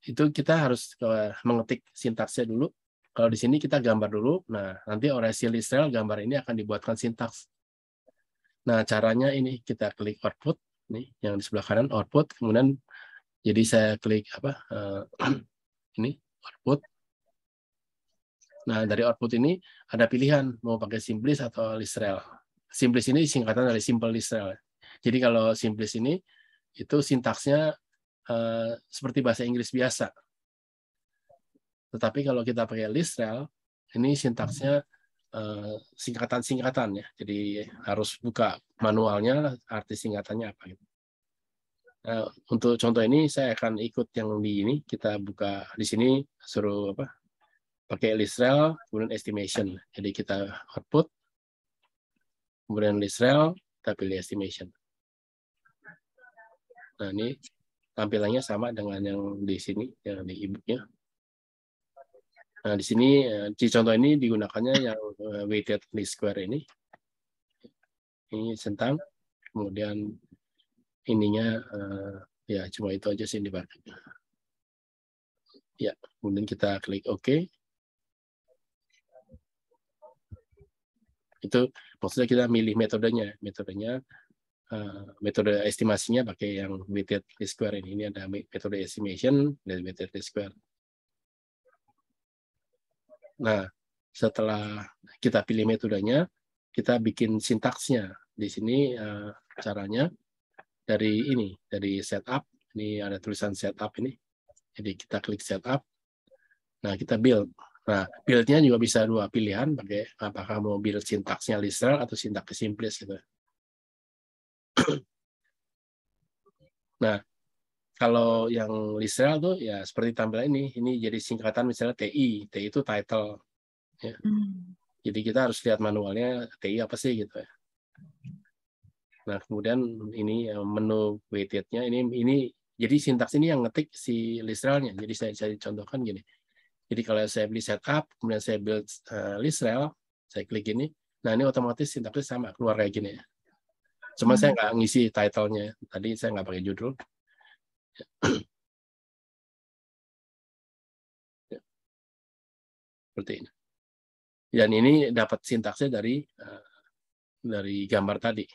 itu kita harus mengetik sintaksnya dulu. Kalau di sini kita gambar dulu. Nah, nanti oleh si listral gambar ini akan dibuatkan sintaks. Nah, caranya ini kita klik output nih yang di sebelah kanan output, kemudian jadi saya klik ini output. Nah, dari output ini ada pilihan mau pakai simplis atau listral. Simplis ini singkatan dari simple listral. Jadi kalau simplis ini itu sintaksnya seperti bahasa Inggris biasa. Tetapi kalau kita pakai listral, ini sintaksnya singkatan-singkatan ya. Jadi harus buka manualnya arti singkatannya apa gitu. Untuk contoh ini saya akan ikut yang di ini, kita buka di sini suruh apa? Pakai list-rel kemudian estimation. Jadi kita output kemudian list-rel kita pilih estimation. Nah, ini tampilannya sama dengan yang di sini, yang di e-booknya. Nah, di sini di contoh ini digunakannya yang weighted least square ini. Ini centang, kemudian ininya ya cuma itu aja sih dipakai. Ya, kemudian kita klik OK. Itu maksudnya kita milih metodenya. Metode estimasinya pakai yang weighted least square ini. Ini ada metode estimation dan weighted least square. Nah, setelah kita pilih metodenya, kita bikin sintaksnya. Di sini caranya dari ini, dari setup. Ini ada tulisan setup ini. Jadi kita klik setup. Nah, kita build. Nah, build-nya juga bisa dua pilihan, pakai apakah mau build sintaksnya literal atau sintaksnya simplis gitu. Nah, kalau yang literal tuh ya seperti tampilan ini jadi singkatan misalnya TI itu title. Ya. Jadi kita harus lihat manualnya TI apa sih gitu ya. Nah, kemudian ini menu weighted-nya ini jadi sintaks ini yang ngetik si literalnya. Jadi saya contohkan gini. Jadi kalau saya beli setup, kemudian saya build literal, saya klik ini. Nah, ini otomatis sintaksnya sama keluar kayak gini ya. Cuma saya nggak ngisi title-nya. Tadi saya nggak pakai judul. Ya. Seperti ini. Dan ini dapat sintaksnya dari gambar tadi.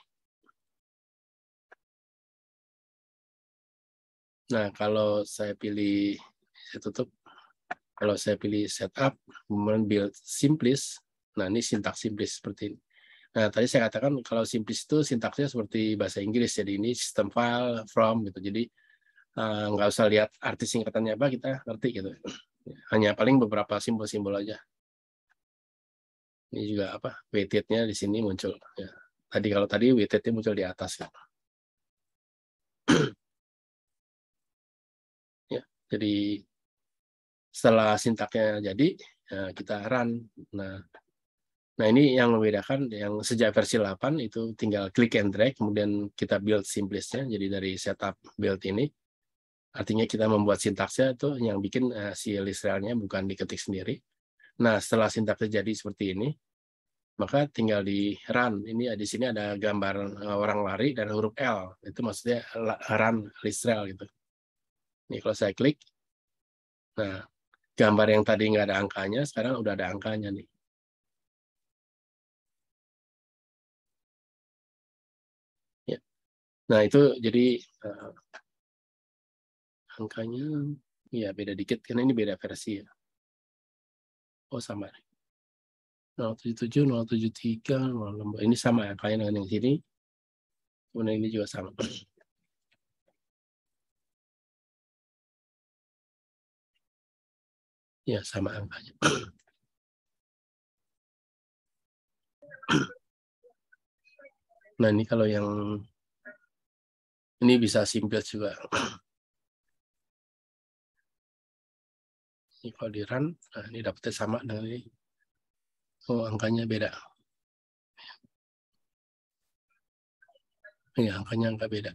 Nah, kalau saya pilih, saya tutup. Kalau saya pilih setup, kemudian build simplis, nah ini sintaks simplis seperti ini. Nah, tadi saya katakan kalau simplis itu sintaksnya seperti bahasa Inggris, jadi ini system file, from, gitu. Jadi nggak usah lihat arti singkatannya apa, kita ngerti gitu. Hanya paling beberapa simbol-simbol aja. Ini juga apa, weighted-nya di sini muncul. Ya. Kalau tadi weighted-nya muncul di atas. Ya. Ya, jadi setelah sintaknya jadi, kita run. Nah, ini yang membedakan yang sejak versi 8 itu tinggal klik and drag, kemudian kita build simplisnya, jadi dari setup build ini, artinya kita membuat sintaksnya itu yang bikin si literal-nya bukan diketik sendiri. Nah, setelah sintaksnya jadi seperti ini, maka tinggal di run. Ini di sini ada gambar orang lari dan huruf L, itu maksudnya run literal gitu. Ini kalau saya klik, nah gambar yang tadi nggak ada angkanya, sekarang udah ada angkanya nih. Ya. Nah, itu jadi angkanya ya beda dikit, karena ini beda versi ya. Oh, sama. 077, 073, 064. Ini sama angkanya dengan yang sini. Kemudian ini juga sama. Ya, sama angkanya. Nah, ini kalau yang ini bisa simple juga. Ini kalau di run, nah ini dapetnya sama dengan ini. Oh, angkanya beda. Ini angkanya angka beda.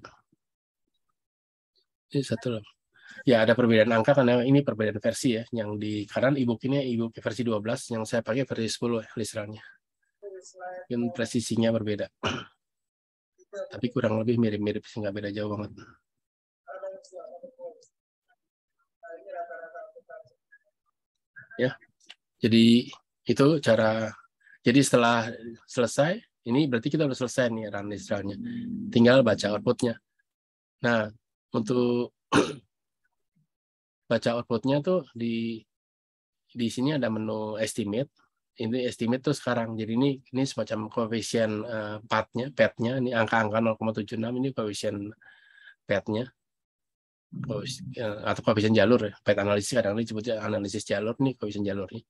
Ini satu loh. Ya, ada perbedaan angka karena ini perbedaan versi ya. Yang di kanan e-book ini e-book versi 12, yang saya pakai versi 10 ya, literannya. Mungkin presisinya berbeda. Tapi kurang lebih mirip-mirip sih, nggak beda jauh banget. Ya, jadi itu cara. Jadi setelah selesai, ini berarti kita udah selesai nih run literalnya. Tinggal baca outputnya. Nah, untuk baca outputnya tuh di sini ada menu estimate. Ini estimate tuh sekarang. Jadi ini semacam koefisien PAT-nya. Ini angka-angka 0,76 ini koefisien PAT-nya. Atau koefisien jalur ya. PAT analisis kadang disebutnya analisis jalur nih, koefisien jalurnya.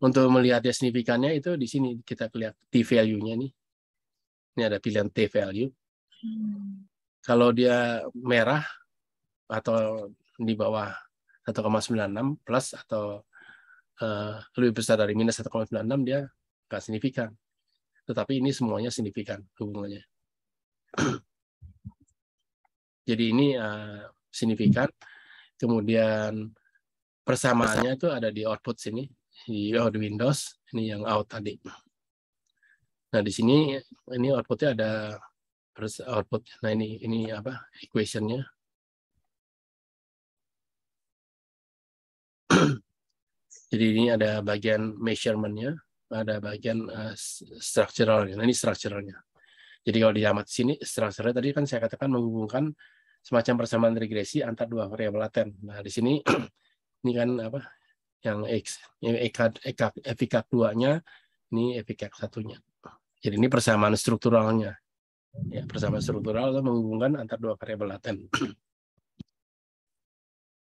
Untuk melihat ya signifikannya itu di sini kita lihat T value-nya nih. Ini ada pilihan T value. Kalau dia merah atau di bawah 1,96 plus atau lebih besar dari minus 1,96 dia nggak signifikan. Tetapi ini semuanya signifikan hubungannya. Jadi ini signifikan. Kemudian persamaannya itu ada di output sini, di Windows. Ini yang out tadi. Nah di sini ini outputnya ada output. Nah ini apa equationnya. Jadi ini ada bagian measurement-nya, ada bagian structural-nya. Nah ini structural-nya. Jadi kalau diamat sini structure-nya tadi kan saya katakan menghubungkan semacam persamaan regresi antar dua variabel laten. Nah di sini ini kan apa yang X, efikak 2-nya, ini efikak 1-nya. Jadi ini persamaan strukturalnya. Ya, persamaan struktural itu menghubungkan antar dua variabel laten.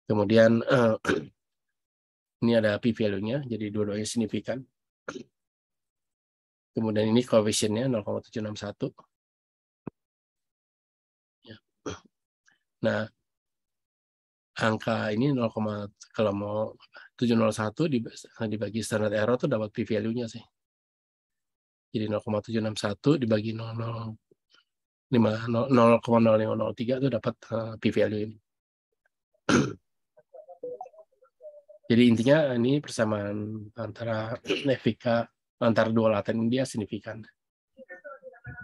Kemudian ini ada p-value-nya, jadi dua-duanya signifikan. Kemudian ini coefficient-nya 0,761. Ya. Nah, angka ini 0, kalau mau 701 dibagi standard error itu dapat p-value-nya sih. Jadi 0,761 dibagi 0,0503 itu dapat p-value ini. Jadi intinya ini persamaan antara efika antara dua laten ini dia signifikan.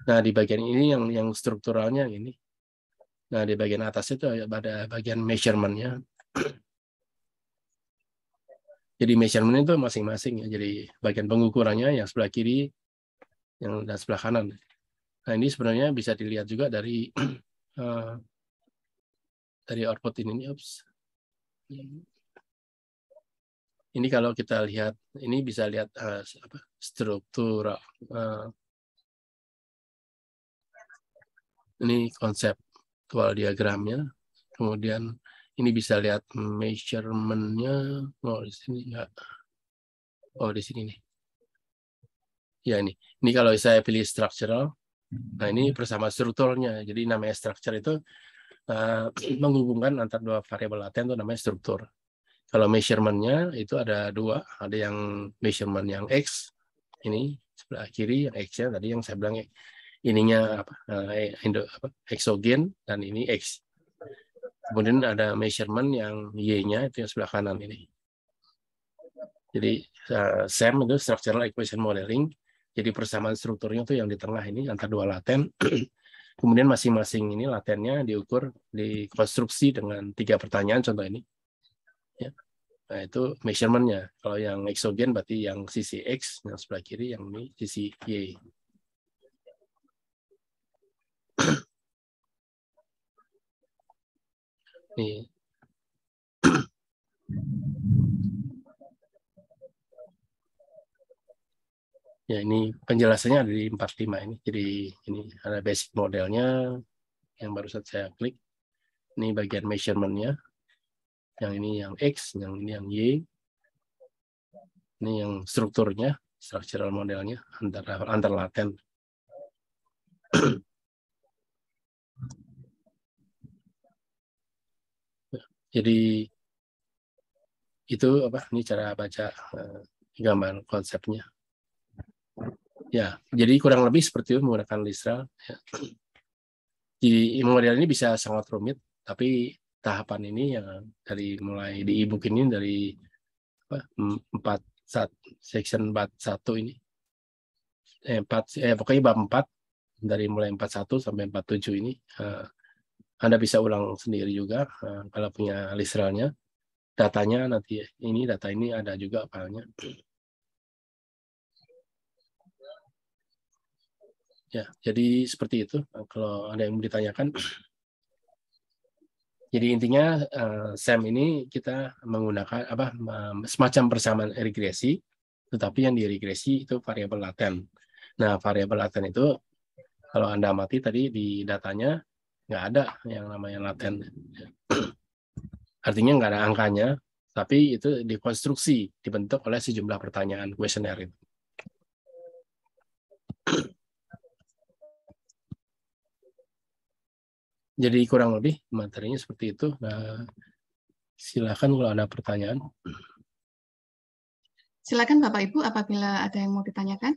Nah di bagian ini yang strukturalnya ini. Nah di bagian atas itu ada bagian measurement-nya. Jadi measurement itu masing-masing ya. Jadi bagian pengukurannya yang sebelah kiri, yang dan sebelah kanan. Nah ini sebenarnya bisa dilihat juga dari output ini. Ini kalau kita lihat, ini bisa lihat struktur. Ini konseptual diagramnya. Kemudian ini bisa lihat measurement-nya. Oh di sini enggak. Oh di sini nih. Ya ini. Ini kalau saya pilih structural. Nah ini bersama strukturnya. Jadi namanya structure itu menghubungkan antara dua variabel laten itu namanya struktur. Kalau measurement-nya itu ada dua, ada yang measurement yang X, ini sebelah kiri, yang X-nya tadi yang saya bilang ininya exogen, dan ini X. Kemudian ada measurement yang Y-nya itu yang sebelah kanan ini. Jadi SEM itu Structural Equation Modeling, jadi persamaan strukturnya itu yang di tengah ini antara dua laten. Kemudian masing-masing ini latennya diukur, dikonstruksi dengan 3 pertanyaan contoh ini. Ya. Nah, itu measurement-nya. Kalau yang exogen berarti yang sisi X, yang sebelah kiri, yang ini sisi Y. Nih. Ya, ini penjelasannya ada di 45 ini. Jadi ini ada basic modelnya yang baru saya klik. Ini bagian measurement-nya. Yang ini yang X, yang ini yang Y. Ini yang strukturnya, structural modelnya antar laten. Jadi itu apa? Ini cara baca gambar konsepnya. Ya, jadi kurang lebih seperti itu menggunakan Listra. Ya. Jadi model ini bisa sangat rumit, tapi tahapan ini yang dari mulai di e-book ini dari section 41 ini. Pokoknya bab 4 dari mulai 41 sampai 47 ini Anda bisa ulang sendiri juga kalau punya Listralnya. Datanya nanti ini data ini ada juga filenya. Ya, jadi seperti itu. Kalau ada yang mau ditanyakan. Jadi intinya SEM ini kita menggunakan semacam persamaan regresi, tetapi yang diregresi itu variabel laten. Nah, variabel laten itu kalau Anda amati tadi di datanya nggak ada yang namanya laten. Artinya nggak ada angkanya, Tapi itu dikonstruksi, dibentuk oleh sejumlah pertanyaan kuesioner itu. Jadi kurang lebih materinya seperti itu. Nah, silakan kalau ada pertanyaan. Silakan Bapak Ibu apabila ada yang mau ditanyakan.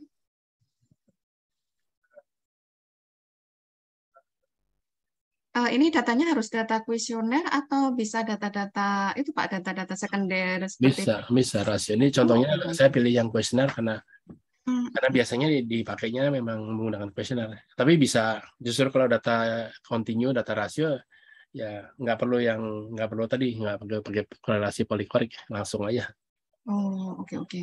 Ini datanya harus data kuesioner atau bisa data-data itu Pak, data-data sekunder seperti Bisa rasio. Ini oh, contohnya oke, baik. saya pilih yang kuesioner karena Hmm, biasanya dipakainya memang menggunakan kuesioner. Tapi bisa justru kalau data kontinu, data rasio ya nggak perlu pakai korelasi polikorik, langsung aja. oh, oke, oke.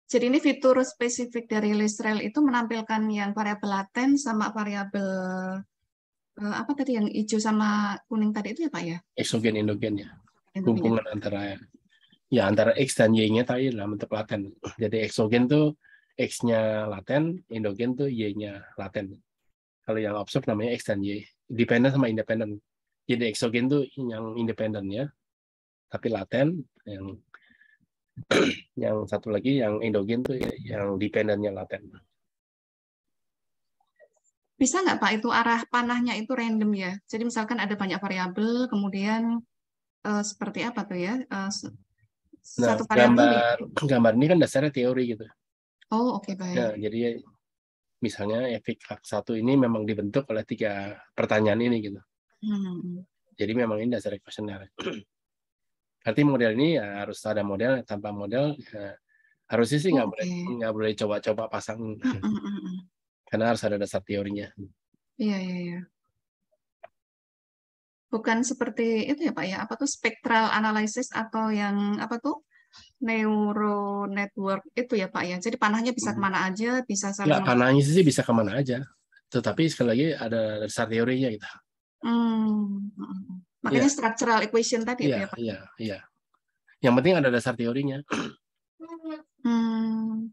Jadi ini fitur spesifik dari Listrel itu menampilkan yang variabel laten sama variabel apa tadi yang hijau sama kuning tadi itu ya Pak ya? Eksogen endogen ya. Endogenya. Hubungan antara X dan Y-nya tadi dalam bentuk laten. Jadi eksogen tuh X-nya laten, endogen tuh Y-nya laten. Kalau yang observe namanya X dan Y. Dependen sama independen. Jadi eksogen tuh yang independennya, tapi laten yang satu lagi yang endogen tuh yang dependennya laten. Bisa nggak Pak itu arah panahnya itu random ya? Jadi misalkan ada banyak variabel, kemudian seperti apa tuh ya? Nah, Satu variabel di gambar ini kan dasarnya teori gitu. oh oke Nah, baik. jadi misalnya efek 1 ini memang dibentuk oleh 3 pertanyaan ini gitu. Hmm. Jadi memang ini dasar kuesioner. Berarti model ini ya harus ada model, tanpa model ya, harusnya sih Oh, oke. nggak boleh coba-coba pasang karena harus ada dasar teorinya. Iya, iya, iya. Bukan seperti itu ya Pak ya, apa tuh spectral analysis atau yang apa tuh neuro network itu ya Pak ya. Jadi panahnya bisa kemana aja, bisa saling Nggak, panahnya sih bisa kemana aja. Tetapi sekali lagi ada dasar teorinya gitu. Makanya Iya, structural equation tadi itu iya, ya Pak. iya, iya. Yang penting ada dasar teorinya. Hmm,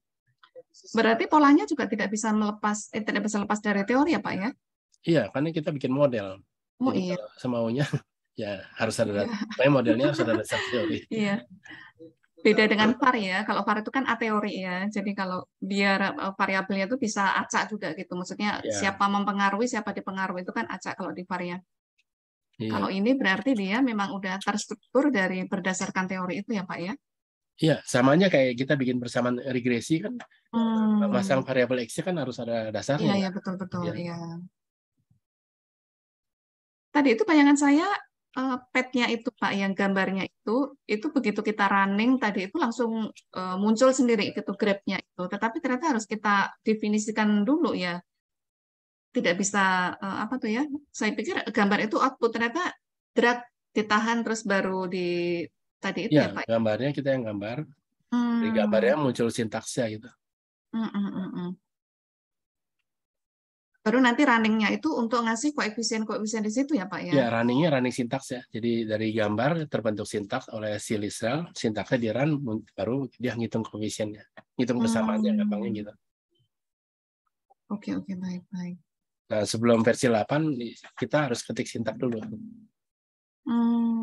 berarti polanya juga tidak bisa lepas dari teori ya Pak ya? Iya, karena kita bikin model. Oh Jadi iya, kalau semaunya ya harus ada iya, pokoknya modelnya harus ada dasar teori. iya. Beda dengan VAR ya. Kalau VAR itu kan a teori ya. Jadi kalau biar variabelnya itu bisa acak juga gitu. Maksudnya Ya, siapa mempengaruhi, siapa dipengaruhi itu kan acak kalau di VAR ya. Kalau iya. ini berarti dia memang udah terstruktur dari berdasarkan teori itu ya Pak ya. Iya, samanya kayak kita bikin persamaan regresi kan, masang Hmm, variabel X kan harus ada dasarnya iya ya. ya betul betul Iya. iya. Tadi itu bayangan saya pet-nya itu Pak yang gambarnya itu begitu kita running tadi itu langsung muncul sendiri gitu grab-nya itu. Tetapi ternyata harus kita definisikan dulu ya. Tidak bisa apa tuh ya? Saya pikir gambar itu output ternyata drag ditahan terus baru di tadi itu Ya, ya Pak. gambarnya kita yang gambar. Dari Hmm, gambarnya muncul sintaksnya gitu. hmm, hmm, hmm, hmm. Baru nanti runningnya itu untuk ngasih koefisien-koefisien di situ ya Pak ya. Ya, runningnya running sintaks ya. Jadi dari gambar terbentuk sintaks oleh si Lisrel, sintaksnya di run, baru dia ngitung koefisiennya. Ngitung persamaannya, gampangnya Hmm, gitu. oke oke baik baik. Nah, sebelum versi 8, kita harus ketik sintak dulu.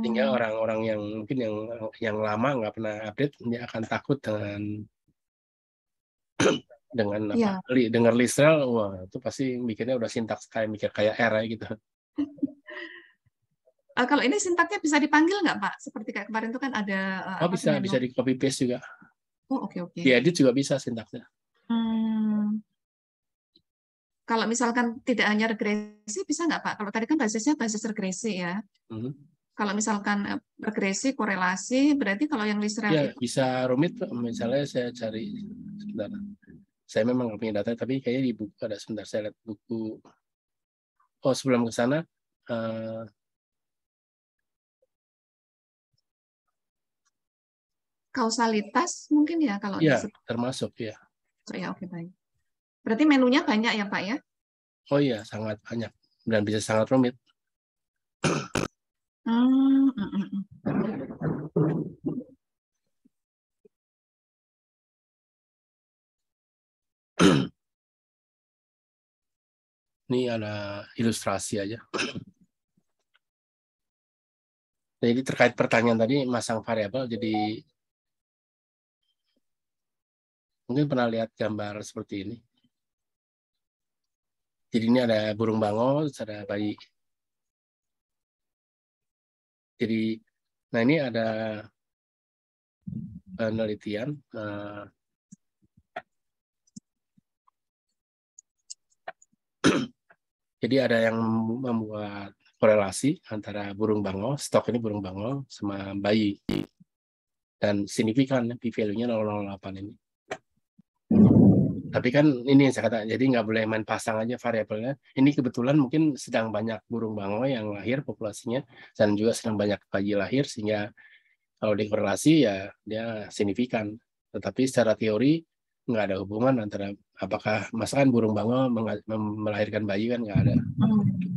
Sehingga Hmm, orang-orang yang mungkin yang lama nggak pernah update, dia akan takut dengan apa ya. dengar Lisrel, wah itu pasti mikirnya udah sintaks kayak mikir kayak R ya gitu. Kalau ini sintaknya bisa dipanggil nggak Pak? Seperti kayak kemarin itu kan ada Oh apa tuh bisa menu. bisa di copy paste juga, Oh oke oke. diedit juga bisa sintaksnya. Hmm, kalau misalkan tidak hanya regresi bisa nggak Pak? Kalau tadi kan basisnya basis regresi ya. Mhm. Kalau misalkan regresi, korelasi, berarti kalau yang Lisrel Ya itu, bisa rumit Pak. Misalnya saya cari sebentar, saya memang nggak punya data tapi kayaknya di buku ada, sebentar saya lihat buku. Oh sebelum ke sana, eh, kausalitas mungkin ya kalau ya disebut. termasuk ya. Ya, oke baik. Berarti menunya banyak ya, Pak ya? Oh iya sangat banyak dan bisa sangat rumit. Hmm, mm, mm, mm. Ini ada ilustrasi aja. Jadi terkait pertanyaan tadi masang variabel, jadi mungkin pernah lihat gambar seperti ini. Jadi ini ada burung bangau, ada bayi. Jadi, nah ini ada penelitian. Jadi ada yang membuat korelasi antara burung bangau, stok ini burung bangau sama bayi. Dan signifikan, p-value-nya 0,08 ini. Tapi kan ini yang saya katakan, jadi nggak boleh main pasang aja variabelnya. Ini kebetulan mungkin sedang banyak burung bangau yang lahir populasinya, dan juga sedang banyak bayi lahir, sehingga kalau dikorelasi ya dia signifikan. Tetapi secara teori nggak ada hubungan antara apakah masakan burung bangau melahirkan bayi, kan nggak ada.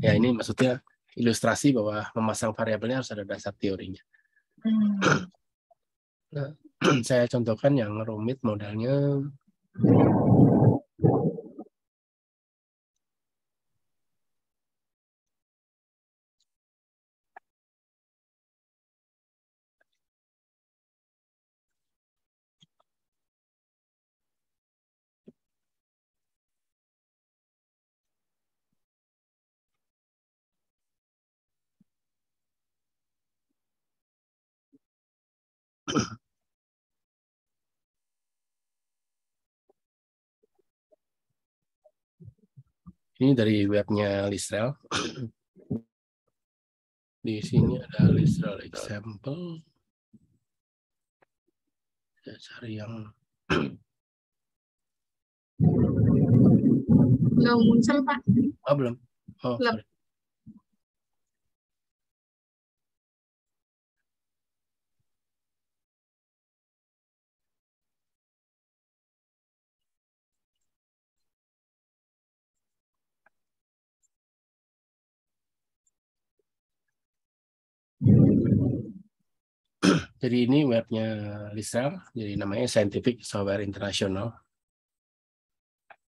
Ya ini maksudnya ilustrasi bahwa memasang variabelnya harus ada dasar teorinya. Nah, saya contohkan yang rumit modelnya. Ini dari webnya Listrel. Di sini ada Listrel example. Saya cari yang belum muncul, Pak. belum. Oh, Belum. sorry. Jadi ini webnya Listrel, jadi namanya Scientific Software International.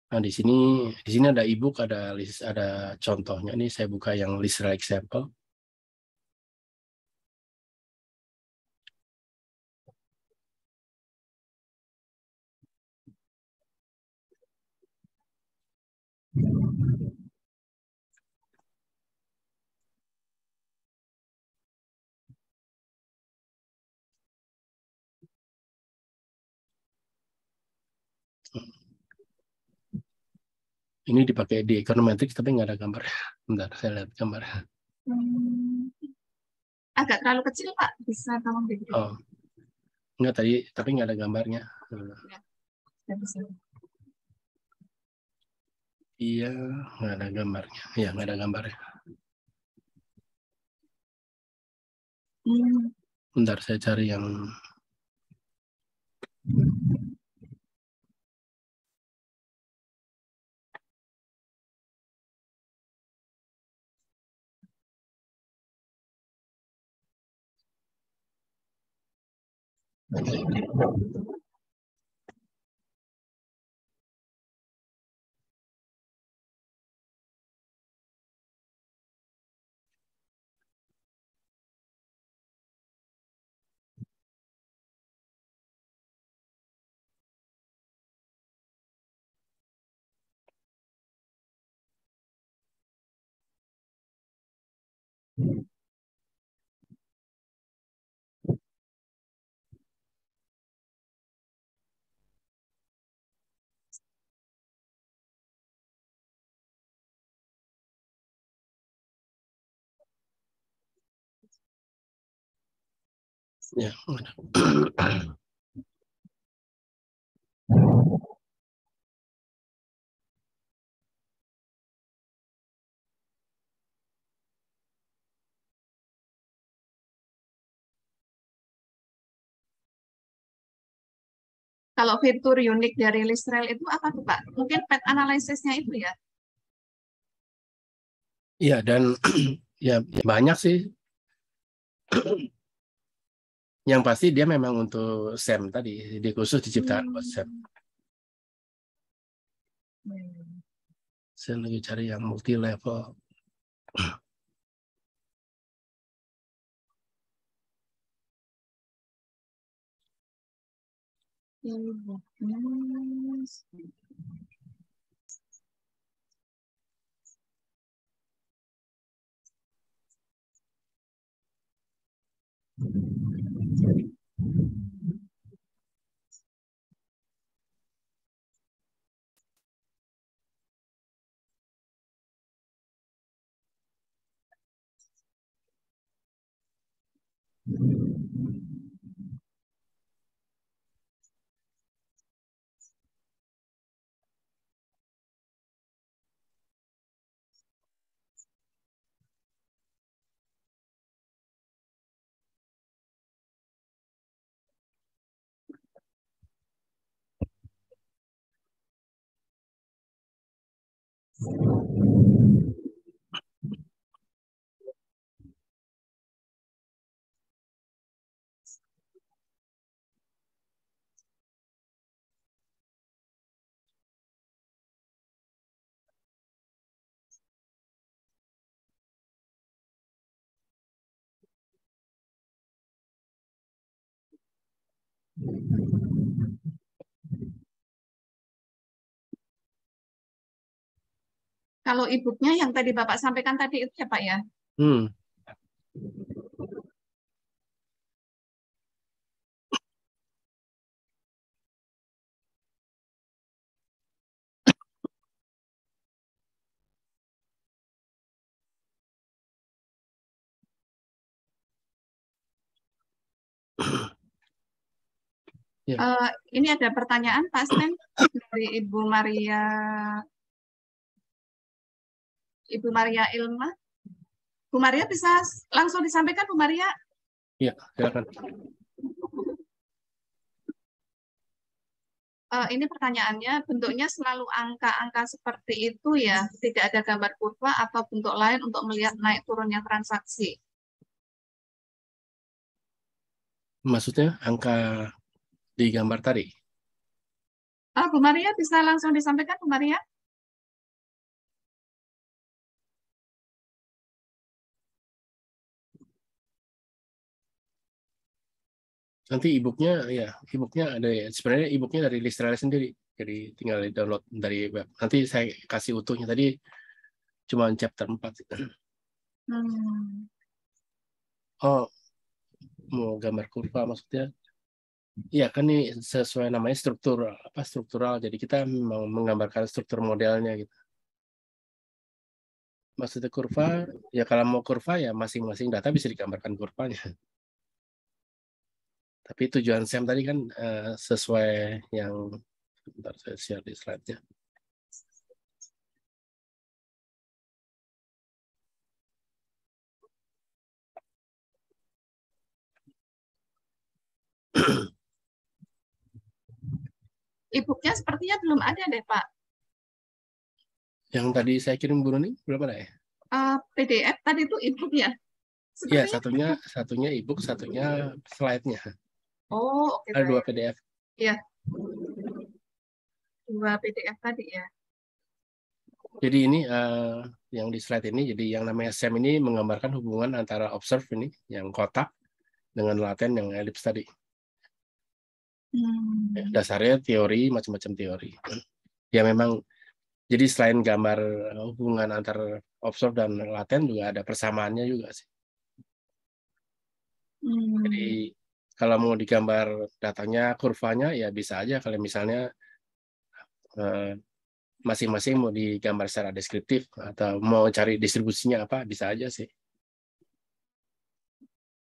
Nah, di sini ada ebook, ada contohnya. Ini saya buka yang Listrel example. Ini dipakai di econometrics tapi nggak ada gambar. Bentar, saya lihat gambar. Agak terlalu kecil, Pak. Bisa tolong digede. Oh, enggak tadi, tapi nggak ada gambarnya. Ya, bisa. Iya, nggak ada gambarnya. Iya, nggak ada gambarnya. Bentar, saya cari yang ya. Kalau fitur unik dari Listrel itu apa tuh, Pak? Mungkin pet analisisnya itu ya? Iya, dan ya banyak sih. Yang pasti dia memang untuk SEM tadi, dia khusus diciptakan buat SEM. Saya lagi cari yang multi level. Kalau e-booknya yang tadi Bapak sampaikan tadi itu ya Pak ya? Ya. Ini ada pertanyaan Pak Stan dari Ibu Maria Ilma. Bu Maria bisa langsung disampaikan Bu Maria? Iya, silakan. Ini pertanyaannya, bentuknya selalu angka-angka seperti itu ya, tidak ada gambar kurva atau bentuk lain untuk melihat naik turunnya transaksi. Maksudnya angka di gambar tadi? Bu Maria bisa langsung disampaikan Bu Maria? Nanti e-booknya ya, e-booknya ada ya. Sebenarnya e-booknya dari Listrale sendiri, jadi tinggal di download dari web. Nanti saya kasih utuhnya, tadi cuma chapter 4. Oh, mau gambar kurva maksudnya? Iya kan ini sesuai namanya struktural. Jadi kita mau menggambarkan struktur modelnya gitu. Maksudnya kurva, ya kalau mau kurva ya masing-masing data bisa digambarkan kurvanya. Tapi tujuan SEM tadi kan sesuai yang, bentar saya share di slide-nya. E-booknya sepertinya belum ada deh Pak. Yang tadi saya kirim Bu Nuni, belum ada ya? PDF tadi itu e-book ya? Iya, Sepertinya. satunya e-book, satunya slide-nya. Oh, oke Ada 2 baik. PDF. Iya. 2 PDF tadi ya. Jadi ini yang di slide ini, jadi yang namanya SEM ini menggambarkan hubungan antara observe ini, yang kotak, dengan laten yang elips tadi. Dasarnya teori, macam-macam teori. Ya memang, jadi selain gambar hubungan antar observe dan laten juga ada persamaannya juga sih. Jadi kalau mau digambar datanya, kurvanya, ya bisa aja kalau misalnya masing-masing mau digambar secara deskriptif atau mau cari distribusinya apa, bisa aja sih.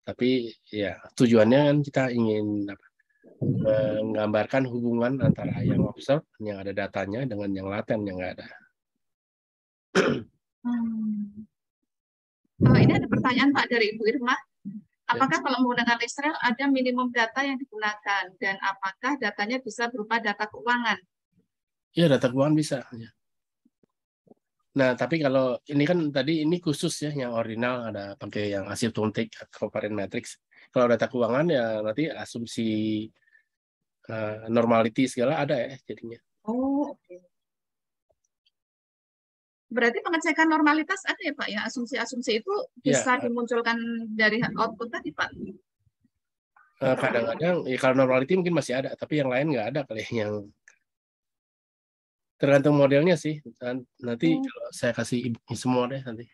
Tapi ya tujuannya kan kita ingin menggambarkan hubungan antara yang observe, yang ada datanya, dengan yang laten yang nggak ada. Ini ada pertanyaan Pak dari Ibu Irma. Apakah kalau menggunakan Listrel ada minimum data yang digunakan dan apakah datanya bisa berupa data keuangan? Ya, data keuangan bisa. Ya. Nah, tapi kalau ini kan tadi ini khusus ya, yang ordinal ada pakai yang asymptotic, covariance matrix. Kalau data keuangan ya nanti asumsi normality segala ada ya jadinya. Oh, oke. Berarti pengecekan normalitas ada ya Pak ya? Asumsi-asumsi itu bisa Ya, dimunculkan dari output tadi Pak? Kadang-kadang ya kalau normality mungkin masih ada, tapi yang lain nggak ada kali yang tergantung modelnya sih. Nanti kalau saya kasih semua deh nanti.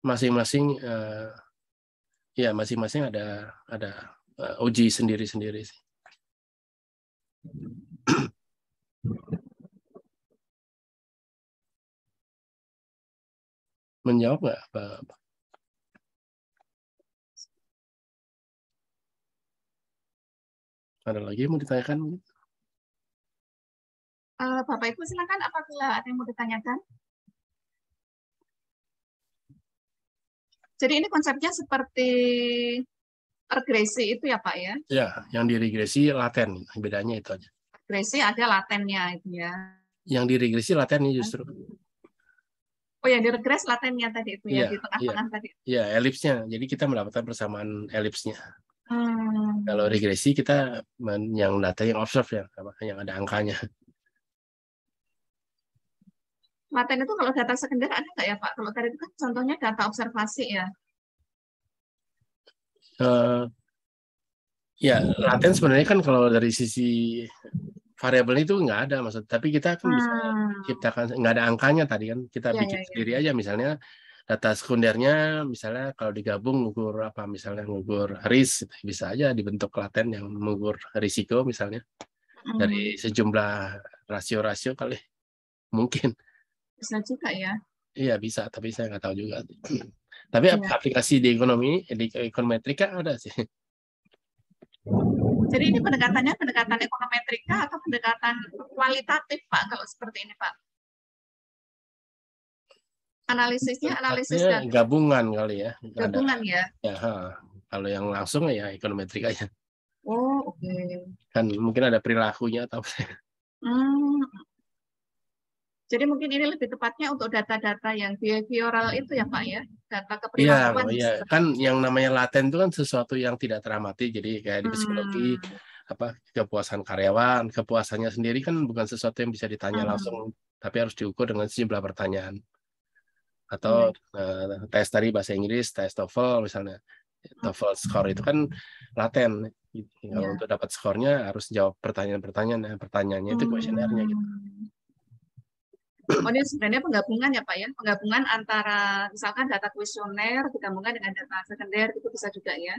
Masing-masing ya masing-masing ada uji sendiri-sendiri sih. Menjawab nggak apa? Ada lagi yang mau ditanyakan? Bapak Ibu silakan apabila ada yang mau ditanyakan. Jadi ini konsepnya seperti regresi itu ya Pak ya? Ya, yang di regresi laten, bedanya itu aja. Regresi ada latennya itu ya. Yang di regresi latennya justru. Oh yang di regres latennya tadi itu ya, Iya, di tengah-tengah tadi. iya, elipsnya. Jadi kita mendapatkan persamaan elipsnya. Hmm. Kalau regresi kita yang data yang observe ya, yang ada angkanya. Laten itu kalau data sekunder ada nggak ya Pak? Kalau tadi itu kan contohnya data observasi ya. Ya, laten sebenarnya kan kalau dari sisi variabel itu nggak ada maksud. Tapi kita kan bisa ciptakan, nggak ada angkanya tadi kan. Kita bikin sendiri aja misalnya data sekundernya, misalnya kalau digabung mengukur apa, misalnya mengukur risk, bisa aja dibentuk laten yang mengukur risiko misalnya dari sejumlah rasio-rasio kali mungkin. Bisa juga ya. Iya bisa, tapi saya nggak tahu juga. Tapi aplikasi di ekonometrika ada sih. Jadi ini pendekatannya pendekatan ekonometrika atau pendekatan kualitatif Pak kalau seperti ini Pak? Analisisnya analisis data. Gabungan kali ya. Gabungan ya. Ya, kalau yang langsung ya ekonometrika aja. Oh, oke. Kan mungkin ada perilakunya atau Jadi mungkin ini lebih tepatnya untuk data-data yang behavioral itu ya Pak ya, data Iya, keperilakuan. iya. Kan yang namanya laten itu kan sesuatu yang tidak teramati. Jadi kayak di psikologi, apa kepuasan karyawan, kepuasannya sendiri kan bukan sesuatu yang bisa ditanya langsung, tapi harus diukur dengan sejumlah pertanyaan. Atau tes tadi bahasa Inggris, tes TOEFL misalnya. TOEFL score itu kan laten. Kalau untuk dapat skornya harus jawab pertanyaan-pertanyaan. Pertanyaannya itu kuesionernya gitu. Oh, ini sebenarnya penggabungan ya Pak ya, penggabungan antara misalkan data kuesioner digabungkan dengan data sekunder itu bisa juga ya?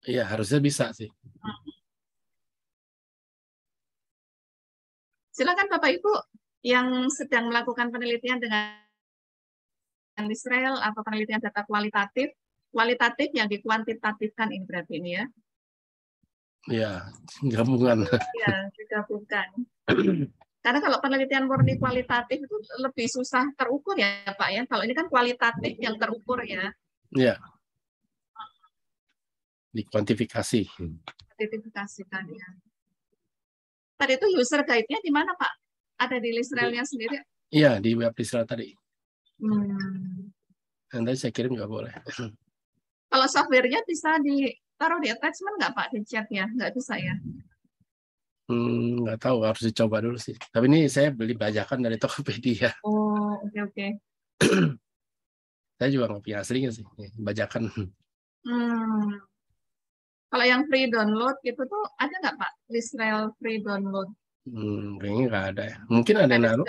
Iya harusnya bisa sih. Silakan Bapak Ibu yang sedang melakukan penelitian dengan Israel atau penelitian data kualitatif yang dikuantitatifkan ini berarti ini ya? Iya, gabungan. Iya, digabungkan. Karena kalau penelitian murni kualitatif itu lebih susah terukur ya Pak ya. Kalau ini kan kualitatif yang terukur ya. Iya. Dikuantifikasi. Kuantifikasikan ya. Tadi itu user guide-nya di mana Pak? Ada di Lisraelnya sendiri? Iya, di web Lisrael tadi. Nanti saya kirim juga boleh. Kalau software-nya bisa ditaruh di attachment nggak Pak, di chat-nya? Nggak bisa ya? Nggak tahu, harus dicoba dulu sih. Tapi ini saya beli bajakan dari Tokopedia. Oh, oke. Saya juga nggak punya aslinya sih, bajakan. Kalau yang free download gitu tuh ada nggak Pak? Lisrael free download? Kayaknya nggak ada ya. Mungkin ada yang naruh.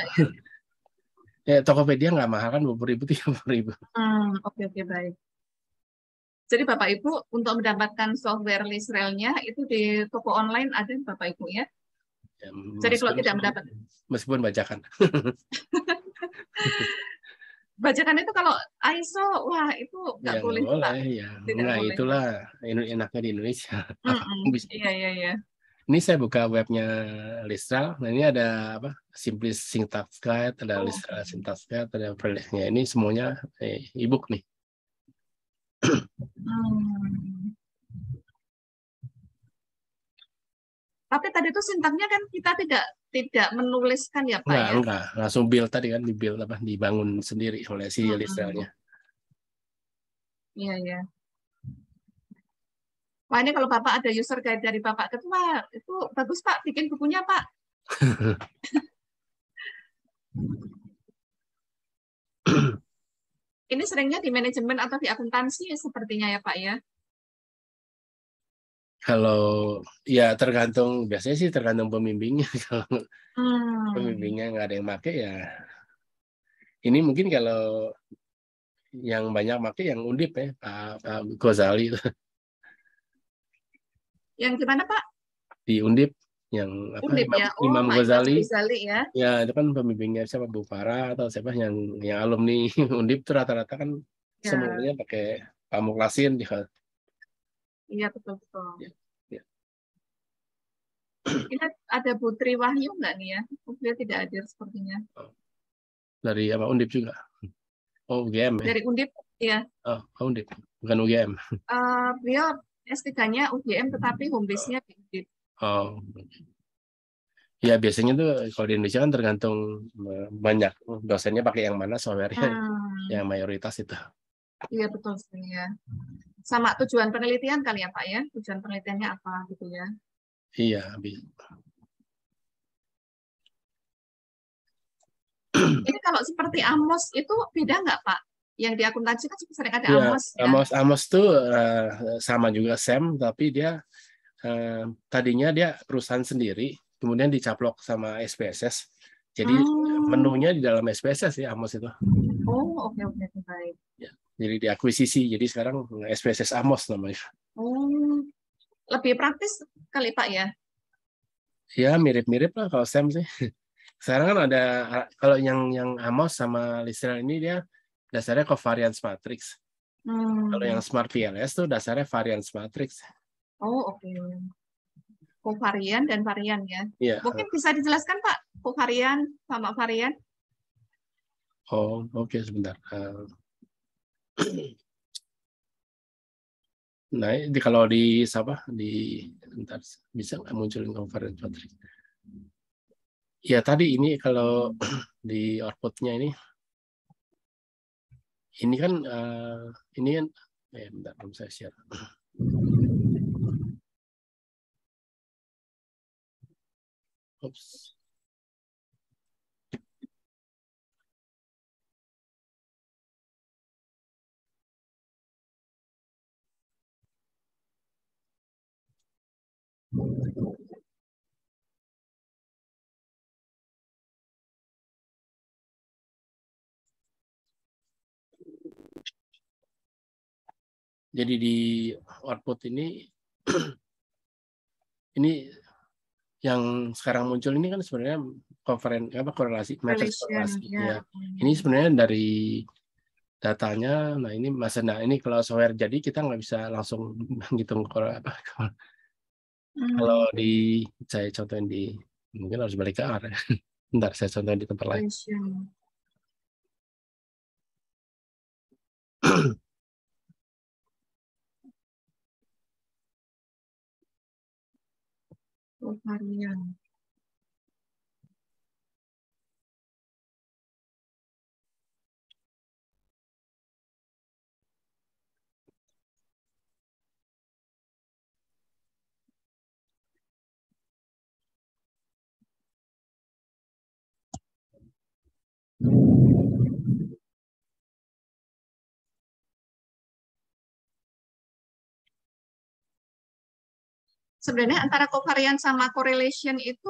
Ya, Tokopedia nggak mahal kan, 20.000, 30.000. Oke, baik. Jadi Bapak Ibu untuk mendapatkan software Lisraelnya itu di toko online ada Bapak Ibu ya? Ya, jadi kalau tidak mendapat, meskipun bajakan. Bajakan itu kalau ISO, wah itu nggak ya, boleh. Boleh, ya. Tidak Nggak, boleh. itulah enaknya di Indonesia. Iya. Ini saya buka webnya Lisrael. Nah ini ada apa? Simplis Syntax Guide, ada Lisrael Syntax Guide, ada playlistnya. Ini semuanya e-book nih. Tapi tadi itu sintaknya kan kita tidak menuliskan ya Pak ya? Enggak, langsung build tadi kan, di-build apa, dibangun sendiri oleh si Lisraelnya. Iya. Wah ini kalau Bapak ada user guide dari Bapak Ketua, itu bagus Pak, bikin bukunya Pak. Ini seringnya di manajemen atau di akuntansi sepertinya ya Pak ya? Kalau ya tergantung, biasanya sih tergantung pembimbingnya. Kalau pembimbingnya nggak ada yang pakai ya, ini mungkin kalau yang banyak pakai yang Undip ya, Pak Ghazali itu. Yang gimana Pak? Di Undip yang apa, Undip ya? Oh Imam Pak Imam Ghazali. Ghazali ya? Ya, itu kan pembimbingnya siapa, Bu Farah atau siapa yang alumni Undip itu rata-rata kan Ya, semuanya pakai Pamuklasin. iya betul-betul. Ya, ya. Ini ada Putri Wahyu nggak nih ya? Dia tidak hadir sepertinya. Dari apa, Undip juga? Oh, UGM ya? Dari Undip ya. Oh, Undip, bukan UGM. Beliau S3-nya UGM tetapi home base-nya di Undip. Oh, ya biasanya tuh kalau di Indonesia kan tergantung banyak dosennya pakai yang mana, software-nya yang mayoritas itu. Iya betul sih ya. Sama tujuan penelitian kali ya Pak ya? Tujuan penelitiannya apa gitu ya? Iya. Ini kalau seperti Amos itu beda nggak Pak? Yang di akuntansi kan sering ada Iya, Amos ya. Amos tuh sama juga SEM, tapi dia tadinya dia perusahaan sendiri, kemudian dicaplok sama SPSS. Jadi menunya di dalam SPSS ya, Amos itu. Oh, oke oke baik. Ya, jadi diakuisisi. Jadi sekarang SPSS Amos namanya. Oh, lebih praktis kali Pak ya? Ya mirip-mirip lah kalau SEM sih. Sekarang kan ada, kalau yang Amos sama Lisrel ini dia dasarnya covariance matrix. Kalau yang Smart PLS tuh dasarnya variance matrix. Oh, oke. Kovarian dan varian ya. Iya. Mungkin bisa dijelaskan Pak, kovarian sama varian? Oh, oke, sebentar. Nah, kalau di apa, di bentar, bisa nggak munculin covariance matrix? Ya tadi ini kalau di outputnya ini kan ini kan, bentar, belum saya share. Oops. Jadi di output ini ini yang sekarang muncul ini kan sebenarnya korelasi, matriks korelasi. Ya. Ini sebenarnya dari datanya. Nah ini ini kalau software jadi kita nggak bisa langsung ngitung apa. Kalau saya contohin mungkin harus balik ke R. Bentar, saya contohin di tempat lain. Varian. Sebenarnya antara covarian sama correlation itu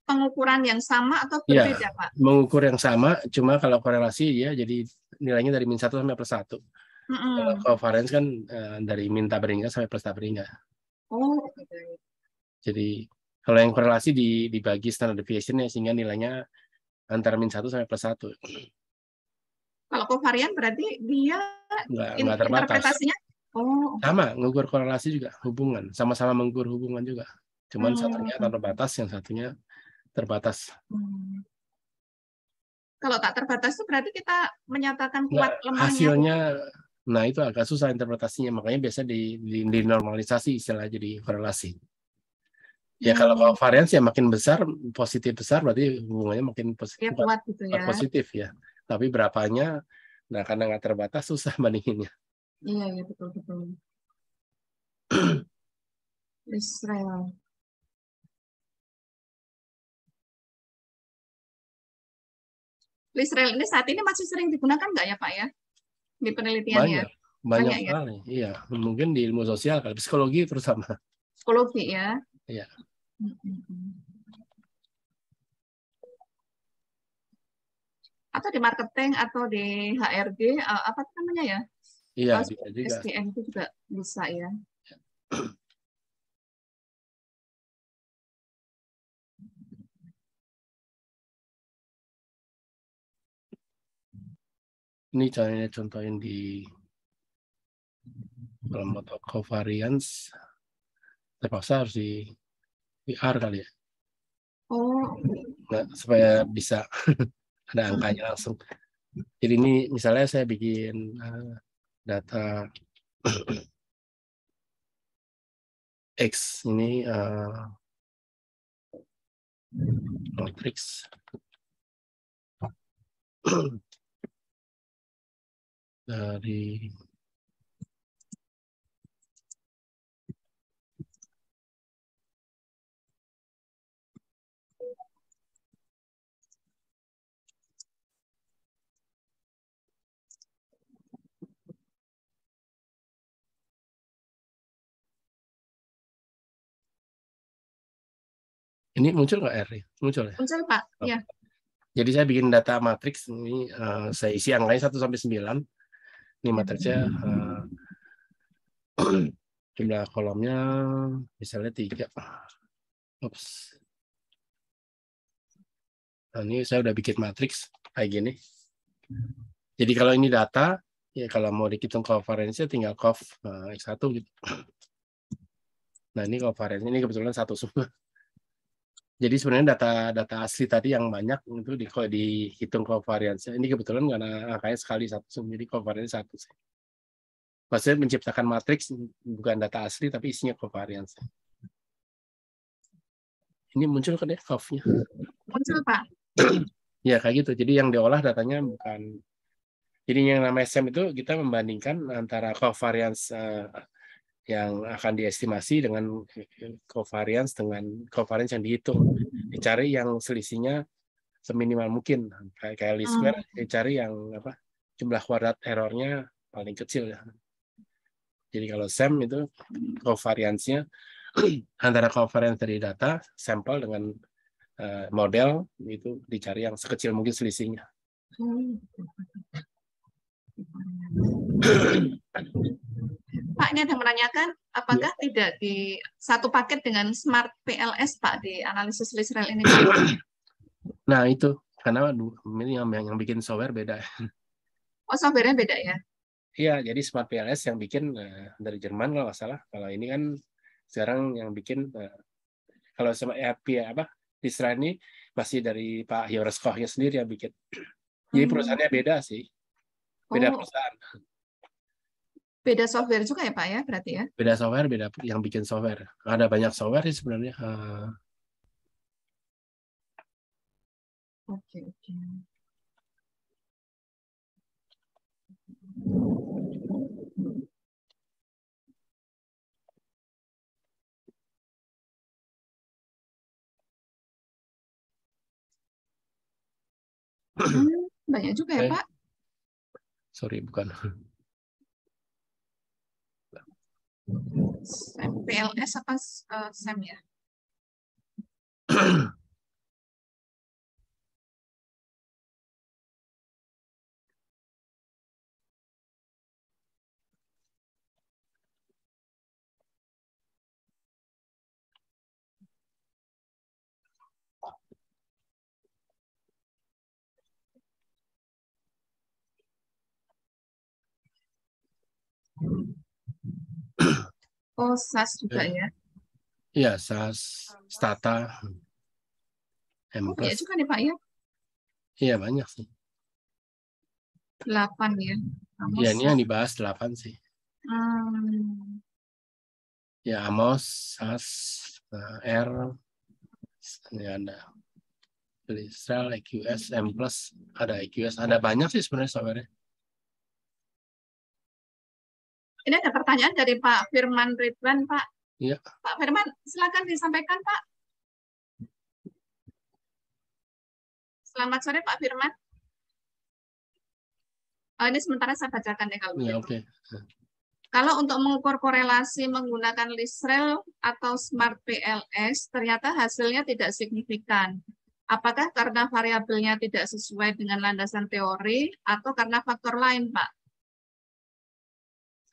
pengukuran yang sama atau berbeda, Ya, Pak? mengukur yang sama, cuma kalau korelasi ya jadi nilainya dari -1 sampai +1. Kalau covariance kan dari minta beringkat sampai plus tak beringkat. Oh, okay. Jadi kalau yang korelasi dibagi standard deviation-nya sehingga nilainya antara -1 sampai +1. Kalau covarian berarti dia nggak terbatas. Interpretasinya sama, mengukur korelasi juga, hubungan, sama-sama mengukur hubungan juga. Cuman satunya terbatas, yang satunya terbatas. Kalau tak terbatas itu berarti kita menyatakan kuat lemahnya. Hasilnya, nah itu agak susah interpretasinya, makanya biasa dinormalisasi istilah jadi korelasi. Ya kalau varians ya makin besar, positif besar berarti hubungannya makin positif, ya, kuat gitu ya. Positif ya. Tapi berapanya, nah karena nggak terbatas susah bandinginnya. Iya betul. Israel. Israel ini saat ini masih sering digunakan nggak ya Pak ya? di penelitian ya? Banyak, banyak Banyak ya? sekali. Iya, mungkin di ilmu sosial, kali psikologi terutama. Psikologi ya? Iya. Atau di marketing atau di HRD, apa namanya ya? Iya, bisa juga. SDM itu juga bisa ya. Ini contohin di dalam mata covariance, terpaksa harus di R kali ya. Oh, Nah, supaya bisa ada angkanya langsung. Jadi ini misalnya saya bikin data X ini matrix dari ini muncul nggak R? Muncul ya? muncul Pak. Oh. Ya. Jadi saya bikin data matriks ini saya isi angkanya 1 sampai 9. Ini matriksnya jumlah kolomnya misalnya 3. Oops. Nah, ini saya udah bikin matriks kayak gini. Jadi kalau ini data, ya kalau mau dihitung covariance tinggal cov X1 gitu. Nah, ini covariance ini kebetulan 1 semua. Jadi sebenarnya data asli tadi yang banyak itu dihitung covariance. Ini kebetulan karena angkanya sekali 1 semua, jadi covariance 1 sih. Maksudnya menciptakan matriks bukan data asli tapi isinya covariance. Ini muncul kan ya cov-nya. Muncul Pak. Ya kayak gitu. Jadi yang diolah datanya bukan. Jadi yang namanya SEM itu kita membandingkan antara covariance yang akan diestimasi dengan covariance yang dihitung. Dicari yang selisihnya seminimal mungkin. Kayak least square, dicari yang apa? Jumlah kuadrat errornya paling kecil ya. Jadi kalau SEM itu covariance-nya antara covariance dari data sampel dengan model itu dicari yang sekecil mungkin selisihnya. Pak, ini ada menanyakan apakah tidak di satu paket dengan Smart PLS Pak di analisis list rel ini Pak? Nah itu karena ini yang bikin software beda. Oh, software-nya beda ya? Iya, jadi Smart PLS yang bikin dari Jerman kalau nggak salah. Kalau ini kan sekarang yang bikin kalau sama ERP apa Distra ini masih dari Pak Joris Kochnya sendiri yang bikin. Jadi perusahaannya beda sih, beda perusahaan. Beda software juga ya Pak ya berarti ya? Beda software, beda yang bikin software. Ada banyak software sih sebenarnya. Oke, oke. Banyak juga ya Pak? Sorry, bukan. PLS apa SEM ya? Oh, SAS juga ya? Iya, SAS, Stata, Oh, banyak Mplus. juga nih Pak ya? Iya, banyak sih. 8 ya? Iya, ini yang dibahas 8 sih. Ya, Amos, SAS, R, ini ada Listral, EQS, Mplus, ada EQS, ada banyak sih sebenarnya software-nya. Ini ada pertanyaan dari Pak Firman Ridwan, Pak. Iya. Pak Firman, silakan disampaikan, Pak. Selamat sore, Pak Firman. Ini sementara saya bacakan ya kalau Ya, begitu. oke. Kalau untuk mengukur korelasi menggunakan Lisrel atau Smart PLS, ternyata hasilnya tidak signifikan. Apakah karena variabelnya tidak sesuai dengan landasan teori atau karena faktor lain, Pak?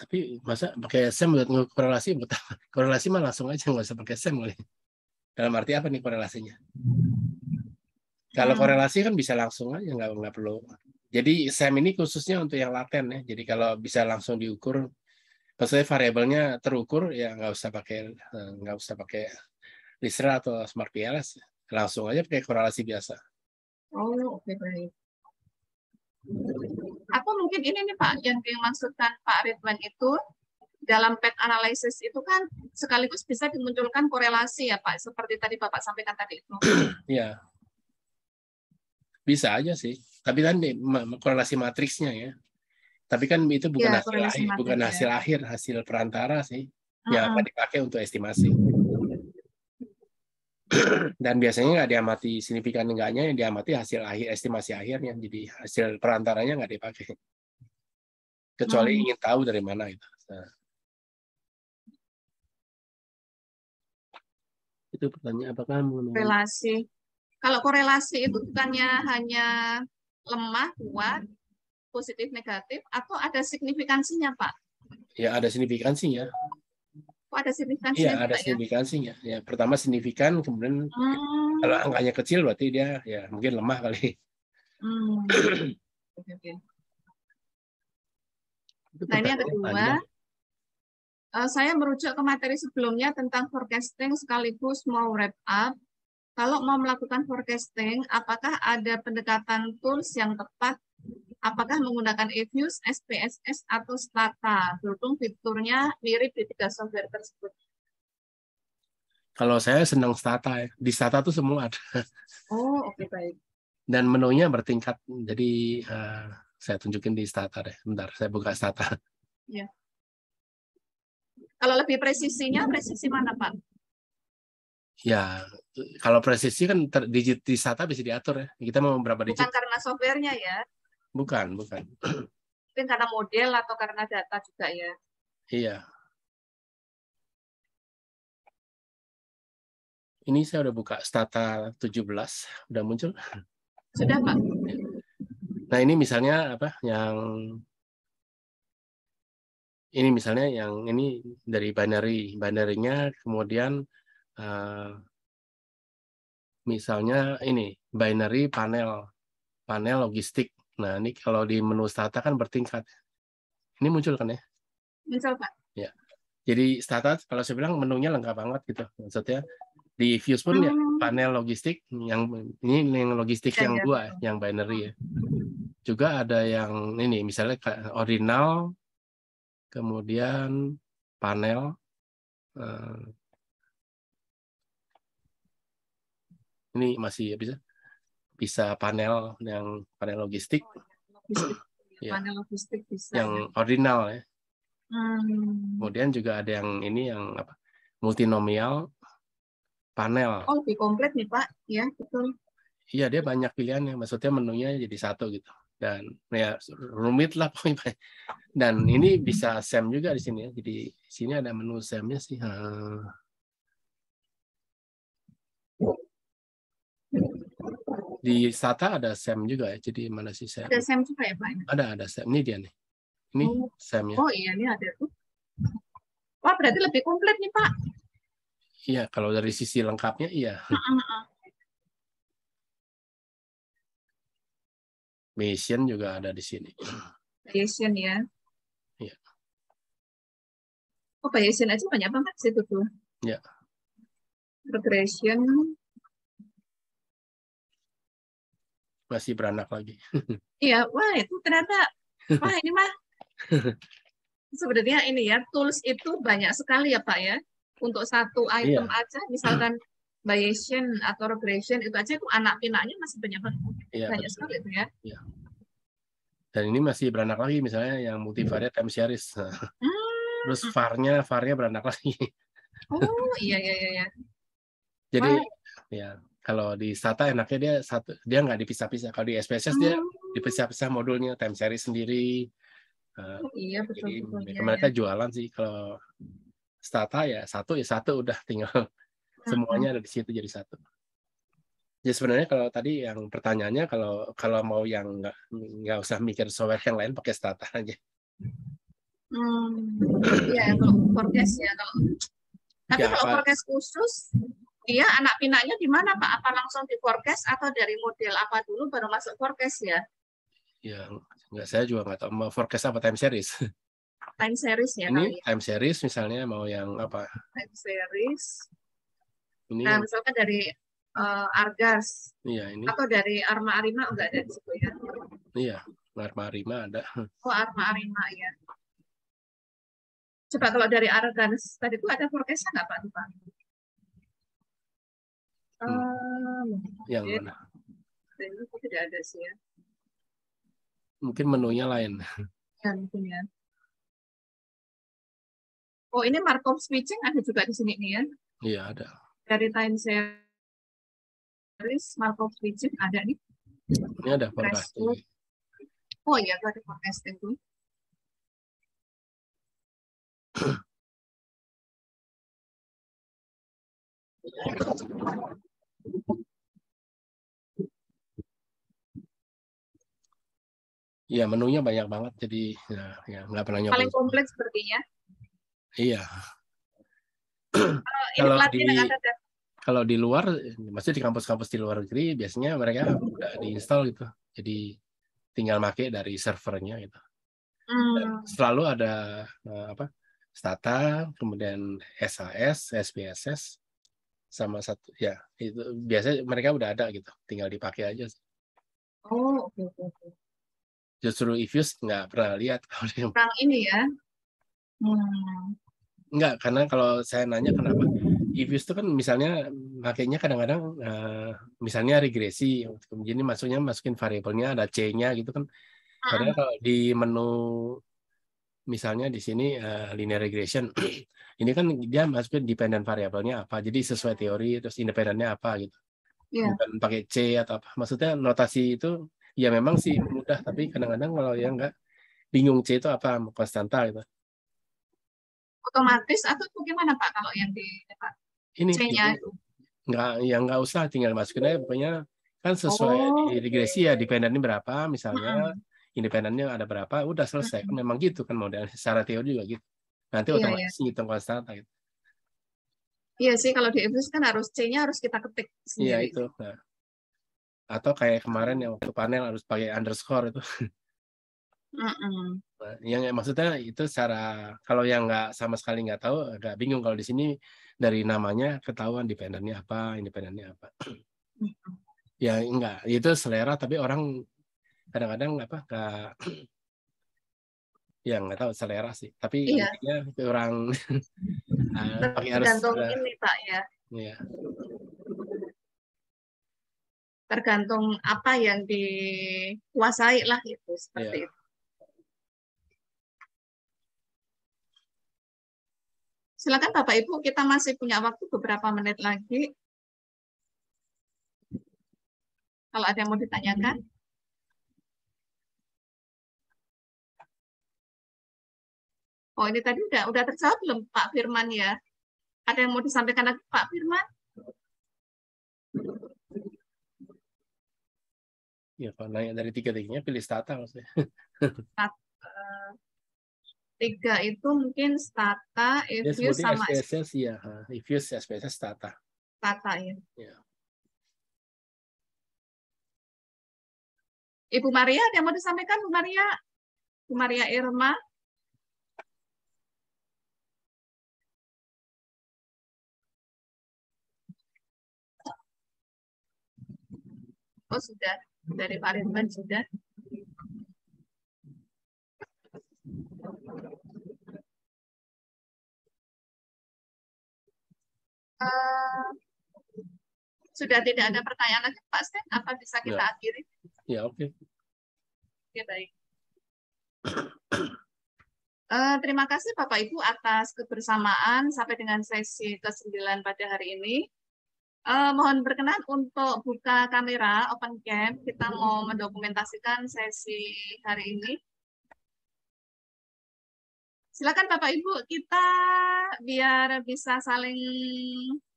Tapi masa pakai SEM buat korelasi, buat apa? Korelasi mah langsung aja, nggak usah pakai SEM kali. Dalam arti apa nih korelasinya? Kalau korelasi kan bisa langsung aja, nggak perlu. Jadi SEM ini khususnya untuk yang laten ya. Jadi kalau bisa langsung diukur, maksudnya variabelnya terukur, ya nggak usah pakai Lisra atau Smart PLS, langsung aja pakai korelasi biasa. Oh, oke, baik. Atau mungkin ini nih Pak, yang dimaksudkan Pak Ridwan itu, dalam PET analysis itu kan sekaligus bisa dimunculkan korelasi ya Pak, seperti tadi Bapak sampaikan tadi itu. Ya, bisa aja sih. Tapi kan korelasi matriksnya ya. Tapi kan itu bukan Ya, hasil korelasi akhir, bukan matrik ya. hasil akhir, hasil perantara sih. Yang akan dipakai untuk estimasi. Dan biasanya nggak diamati signifikan enggaknya, yang diamati hasil akhir, estimasi akhirnya. Jadi hasil perantaranya nggak dipakai. Kecuali ingin tahu dari mana itu. Nah, itu pertanyaan apakah Korelasi. Kalau korelasi itu bukannya hanya lemah, kuat, positif, negatif, atau ada signifikansinya Pak? Ya ada signifikansinya. Kok ada signifikansinya Iya, ada juga ya? signifikansinya. Ya, pertama signifikan, kemudian kalau angkanya kecil berarti dia ya mungkin lemah kali. Oke, oke. Nah, ini yang kedua, saya merujuk ke materi sebelumnya tentang forecasting sekaligus mau wrap up. Kalau mau melakukan forecasting, apakah ada pendekatan tools yang tepat? Apakah menggunakan eViews, SPSS, atau Stata? Berhubung fiturnya mirip di 3 software tersebut. Kalau saya senang Stata ya. Di Stata tuh semua ada. Oh, oke, baik. Dan menunya bertingkat. Jadi saya tunjukin di Stata deh. Bentar, saya buka Stata. Ya. Kalau lebih presisinya, presisi mana, Pak? Ya, kalau presisi kan digit di Stata bisa diatur ya. Kita mau berapa digit? Bukan karena softwarenya ya? Bukan. Mungkin karena model atau karena data juga ya? Iya. Ini saya udah buka Stata 17, udah muncul. Sudah, Pak. Nah, ini misalnya apa yang ini misalnya yang ini dari binary-nya kemudian misalnya ini binary panel logistik. Nah, ini kalau di menu Stata kan bertingkat. Ini muncul kan ya? Muncul, Pak. Ya. Jadi Stata kalau saya bilang menunya lengkap banget gitu. Maksudnya di Views pun ya panel logistik yang ini yang logistik yang dua, yang binary ya. Juga ada yang ini misalnya ordinal, kemudian panel ini masih bisa panel logistik, panel logistik bisa yang ordinal ya. Kemudian juga ada yang ini yang apa multinomial panel. Oh, lebih komplit nih Pak, ya betul. Iya, dia banyak pilihannya, maksudnya menunya jadi satu gitu. Dan ya rumit lah pokoknya. Dan ini bisa SEM juga di sini ya. Jadi di sini ada menu SEM-nya sih. Di Stata ada SEM juga ya. Jadi mana sih SEM? Ada SEM juga ya Pak? Ada SEM. Ini dia nih. Ini SEM-nya. Oh iya, ini ada tuh. Wah, berarti lebih komplit nih Pak. Iya, kalau dari sisi lengkapnya iya. Bayesian juga ada di sini. Bayesian ya. Iya. Oh, Bayesian aja banyak banget sih itu tuh. Iya. Regression. Masih beranak lagi. Iya, wah itu ternyata, wah ini mah sebenarnya ini ya, tools itu banyak sekali ya Pak ya. Untuk satu item aja, misalkan Bayesian atau regression itu aja itu anak pinaknya masih banyak banget. Banyak sekali itu ya. Iya. Dan ini masih beranak lagi misalnya yang multivariate time series. Terus VAR-nya beranak lagi. Oh iya. Jadi ya kalau di Stata enaknya dia nggak dipisah-pisah. Kalau di SPSS dia dipisah-pisah modulnya, time series sendiri. Iya Jadi betul-betul ya, mereka jualan sih. Kalau Stata ya satu udah tinggal semuanya ada di situ jadi satu. Ya sebenarnya kalau tadi yang pertanyaannya kalau mau yang nggak usah mikir software yang lain pakai Stata aja. Iya kalau forecast ya tapi Ya kalau apa forecast khusus dia anak pinaknya di mana Pak? Apa langsung di forecast atau dari model apa dulu baru masuk forecast ya? ya nggak, saya juga nggak tahu mau forecast apa time series. Time series ya Ini kali ya. time series misalnya mau yang apa? Time series. Nah, Ini misalkan dari Argas iya ini atau dari Arma Arima enggak ada di situ ya? iya Marma Rima ada. Oh, Arma Arima ya. Coba kalau dari Argas tadi itu ada forecast-nya nggak Pak? Tuh, Pak? Yang Mungkin mana? itu tidak ada sih ya. Mungkin menunya lain. Ya, mungkin ya. Oh, ini Markov switching ada juga di sini nih ya. Iya ada. Dari time series Markov switching ada nih. Ini ada forecasting. Oh iya, itu ada forecasting tuh. Iya menunya banyak banget jadi ya nggak pernah nyobain. Paling kompleks sepertinya. Iya. Ini Kalau pelatihan yang ada. kalau di luar, maksudnya di kampus-kampus di luar negeri biasanya mereka udah diinstal gitu. Jadi tinggal pakai dari servernya gitu. Dan selalu ada apa? Stata, kemudian SAS, SPSS, sama satu ya itu biasanya mereka udah ada gitu, tinggal dipakai aja. Oh, oke. Justru Ifuse nggak pernah lihat kalau dia. Kurang ini ya. Enggak, karena kalau saya nanya kenapa Ifuse itu kan misalnya makanya kadang-kadang misalnya regresi, jadi maksudnya masukin variabelnya ada C-nya gitu kan. Padahal kalau di menu misalnya di sini linear regression, ini kan dia masukin dependent variabelnya apa, jadi sesuai teori terus independennya apa gitu. Iya. Bukan pakai C atau apa. Maksudnya notasi itu ya memang sih mudah, tapi kadang-kadang kalau yang enggak bingung C itu apa konstanta gitu. Otomatis atau bagaimana Pak kalau yang di Ini C-nya jadi itu? nggak usah tinggal masukin aja pokoknya kan sesuai di Oh. regresi ya dependennya berapa misalnya independennya ada berapa udah selesai kan memang gitu kan modelnya secara teori juga gitu nanti Iya, ya. otomatis ngitung konstanta gitu. Iya sih kalau di Infus kan harus C-nya harus kita ketik Iya sendiri. itu nah. Atau kayak kemarin yang waktu panel harus pakai underscore itu nah, yang maksudnya itu secara kalau yang nggak sama sekali nggak tahu agak bingung kalau di sini dari namanya ketahuan dependennya apa independennya apa. Ya enggak itu selera tapi orang kadang-kadang apa ya nggak tahu selera sih tapi Iya, intinya kurang pakai harus tergantung ini Pak ya. ya Tergantung apa yang dikuasai lah itu seperti ya itu. Silakan Bapak Ibu, kita masih punya waktu beberapa menit lagi. Kalau ada yang mau ditanyakan. Oh, ini tadi udah terjawab belum Pak Firman ya? Ada yang mau disampaikan lagi Pak Firman? ya kalau nanya dari tiga-tiganya pilih Stata maksudnya. Tiga itu mungkin Stata, Ya Infuse, sebutin sama SPSS ya Ifuse SPSS Stata Stata ya. ya. Ibu Maria, ada yang mau disampaikan Bu Maria? Bu Maria Irma? Oh sudah, dari Pak Ridwan sudah. Sudah tidak ada pertanyaan lagi Pak Sten, apa bisa kita akhiri? Ya oke. Oke, baik. Terima kasih Bapak Ibu atas kebersamaan sampai dengan sesi ke-9 pada hari ini. Mohon berkenan untuk buka kamera, open cam. Kita mau mendokumentasikan sesi hari ini. Silakan Bapak Ibu, kita biar bisa saling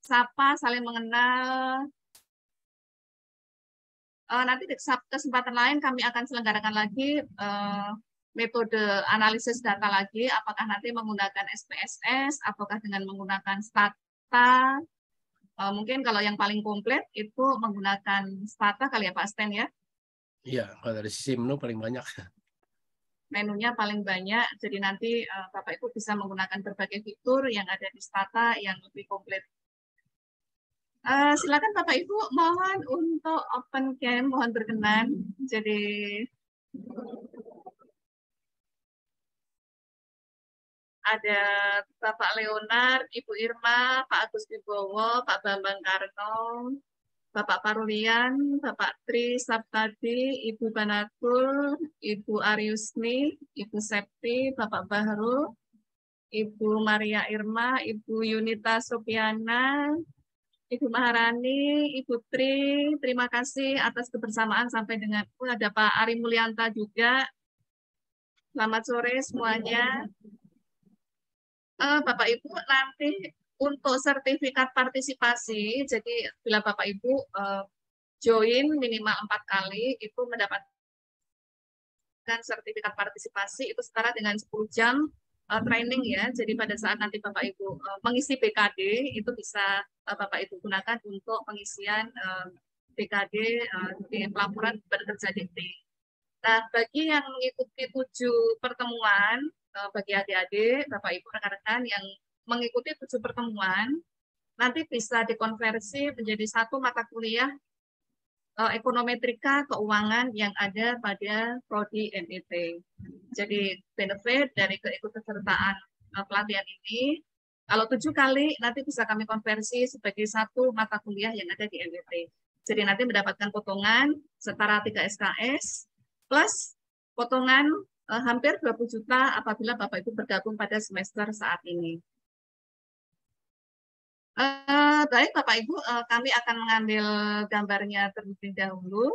sapa, saling mengenal. Nanti di kesempatan lain kami akan selenggarakan lagi metode analisis data lagi, apakah nanti menggunakan SPSS, ataukah dengan menggunakan Stata. Mungkin kalau yang paling komplit itu menggunakan Stata kali ya Pak Sten ya? Iya, kalau dari sisi menu paling banyak. Menunya paling banyak, jadi nanti Bapak Ibu bisa menggunakan berbagai fitur yang ada di Stata yang lebih komplit. Silakan Bapak Ibu, mohon untuk open cam, mohon berkenan. Jadi ada Bapak Leonard, Ibu Irma, Pak Agus Wibowo, Pak Bambang Karno, Bapak Parulian, Bapak Tri Saptadi, Ibu Banakul, Ibu Ariusni, Ibu Septi, Bapak Bahru, Ibu Maria Irma, Ibu Yunita Sopiana, Ibu Maharani, Ibu Tri, terima kasih atas kebersamaan sampai dengan ada Pak Ari Mulyanta juga. Selamat sore semuanya. Bapak Ibu nanti untuk sertifikat partisipasi, jadi bila Bapak Ibu join minimal 4 kali itu mendapatkan sertifikat partisipasi itu setara dengan 10 jam training ya. Jadi pada saat nanti Bapak Ibu mengisi BKD itu bisa Bapak Ibu gunakan untuk pengisian BKD di pelaporan bekerja dikti. Nah, bagi yang mengikuti 7 pertemuan, bagi adik-adik, Bapak Ibu rekan-rekan yang mengikuti 7 pertemuan, nanti bisa dikonversi menjadi 1 mata kuliah ekonometrika keuangan yang ada pada prodi MIT. Jadi benefit dari keikutsertaan pelatihan ini, kalau 7 kali nanti bisa kami konversi sebagai 1 mata kuliah yang ada di MIT. Jadi nanti mendapatkan potongan setara 3 SKS plus potongan hampir 20 juta apabila Bapak Ibu bergabung pada semester saat ini. Baik Bapak Ibu, kami akan mengambil gambarnya terlebih dahulu.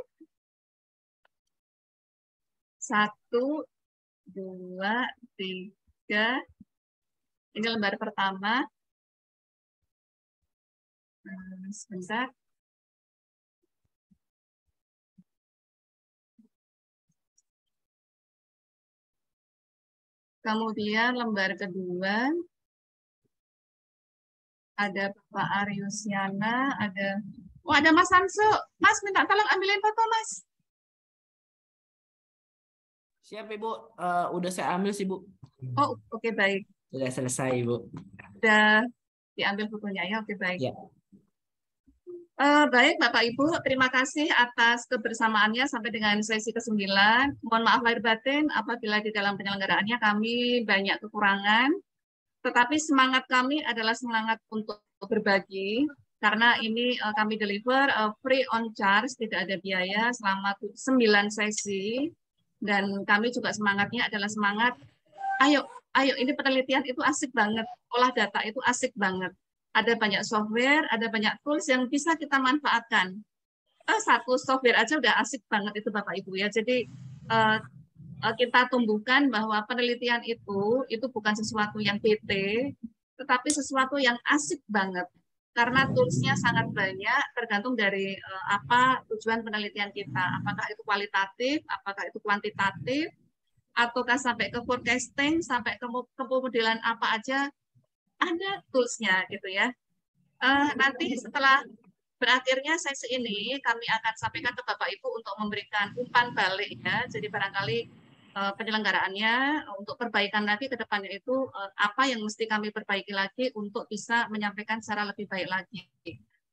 1, 2, 3. Ini lembar pertama. Sebentar. Kemudian lembar kedua. Ada Pak Ariusiana, ada Mas Samsu. Mas minta tolong ambilin foto, Mas. Siap, Ibu. Udah saya ambil sih, Bu. Oh, oke, baik. Sudah selesai, Bu. Sudah diambil fotonya ya, oke, baik. Ya. Baik, Bapak Ibu, terima kasih atas kebersamaannya sampai dengan sesi ke-9. Mohon maaf lahir batin apabila di dalam penyelenggaraannya kami banyak kekurangan. Tetapi semangat kami adalah semangat untuk berbagi, karena ini kami deliver free on charge, tidak ada biaya selama 9 sesi, dan kami juga semangatnya adalah semangat, ayo ini penelitian itu asik banget, olah data itu asik banget. Ada banyak software, ada banyak tools yang bisa kita manfaatkan. 1 software aja udah asik banget itu Bapak Ibu ya, jadi kita tumbuhkan bahwa penelitian itu bukan sesuatu yang PT, tetapi sesuatu yang asik banget. Karena toolsnya sangat banyak, tergantung dari apa tujuan penelitian kita. Apakah itu kualitatif, apakah itu kuantitatif, ataukah sampai ke forecasting, sampai ke pemodelan apa aja, ada toolsnya gitu ya. Nanti setelah berakhirnya sesi ini, kami akan sampaikan ke Bapak Ibu untuk memberikan umpan balik ya. Jadi barangkali penyelenggaraannya untuk perbaikan lagi ke depannya itu apa yang mesti kami perbaiki lagi untuk bisa menyampaikan secara lebih baik lagi.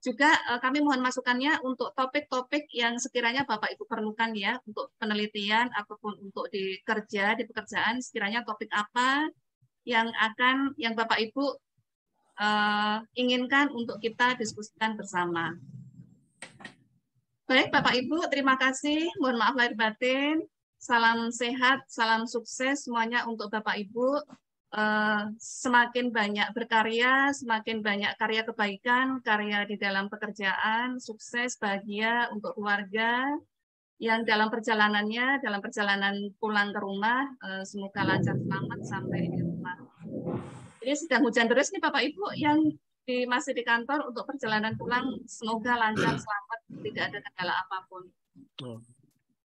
Juga kami mohon masukannya untuk topik-topik yang sekiranya Bapak Ibu perlukan ya untuk penelitian ataupun untuk di pekerjaan sekiranya topik apa yang Bapak Ibu inginkan untuk kita diskusikan bersama. Baik Bapak Ibu, terima kasih. Mohon maaf lahir batin. Salam sehat, salam sukses semuanya untuk Bapak Ibu. semakin banyak berkarya, semakin banyak karya kebaikan, karya di dalam pekerjaan, sukses, bahagia untuk keluarga, yang dalam perjalanan pulang ke rumah, semoga lancar selamat sampai di rumah. Ini sedang hujan deras nih Bapak Ibu yang masih di kantor, untuk perjalanan pulang semoga lancar selamat, tidak ada kendala apapun.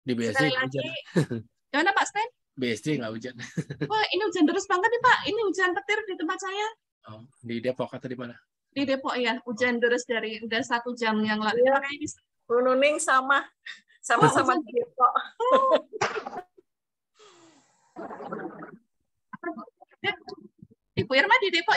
Di BSD Sekali lagi, gimana Pak Sten? BSD nggak hujan. Wah, ini hujan deras banget nih Pak. Ini hujan petir di tempat saya. Oh, di Depok atau di mana? Di Depok ya, hujan deras dari udah 1 jam yang lalu. Ya. Bu Nuning sama-sama di Depok. Ibu Irma di Depok.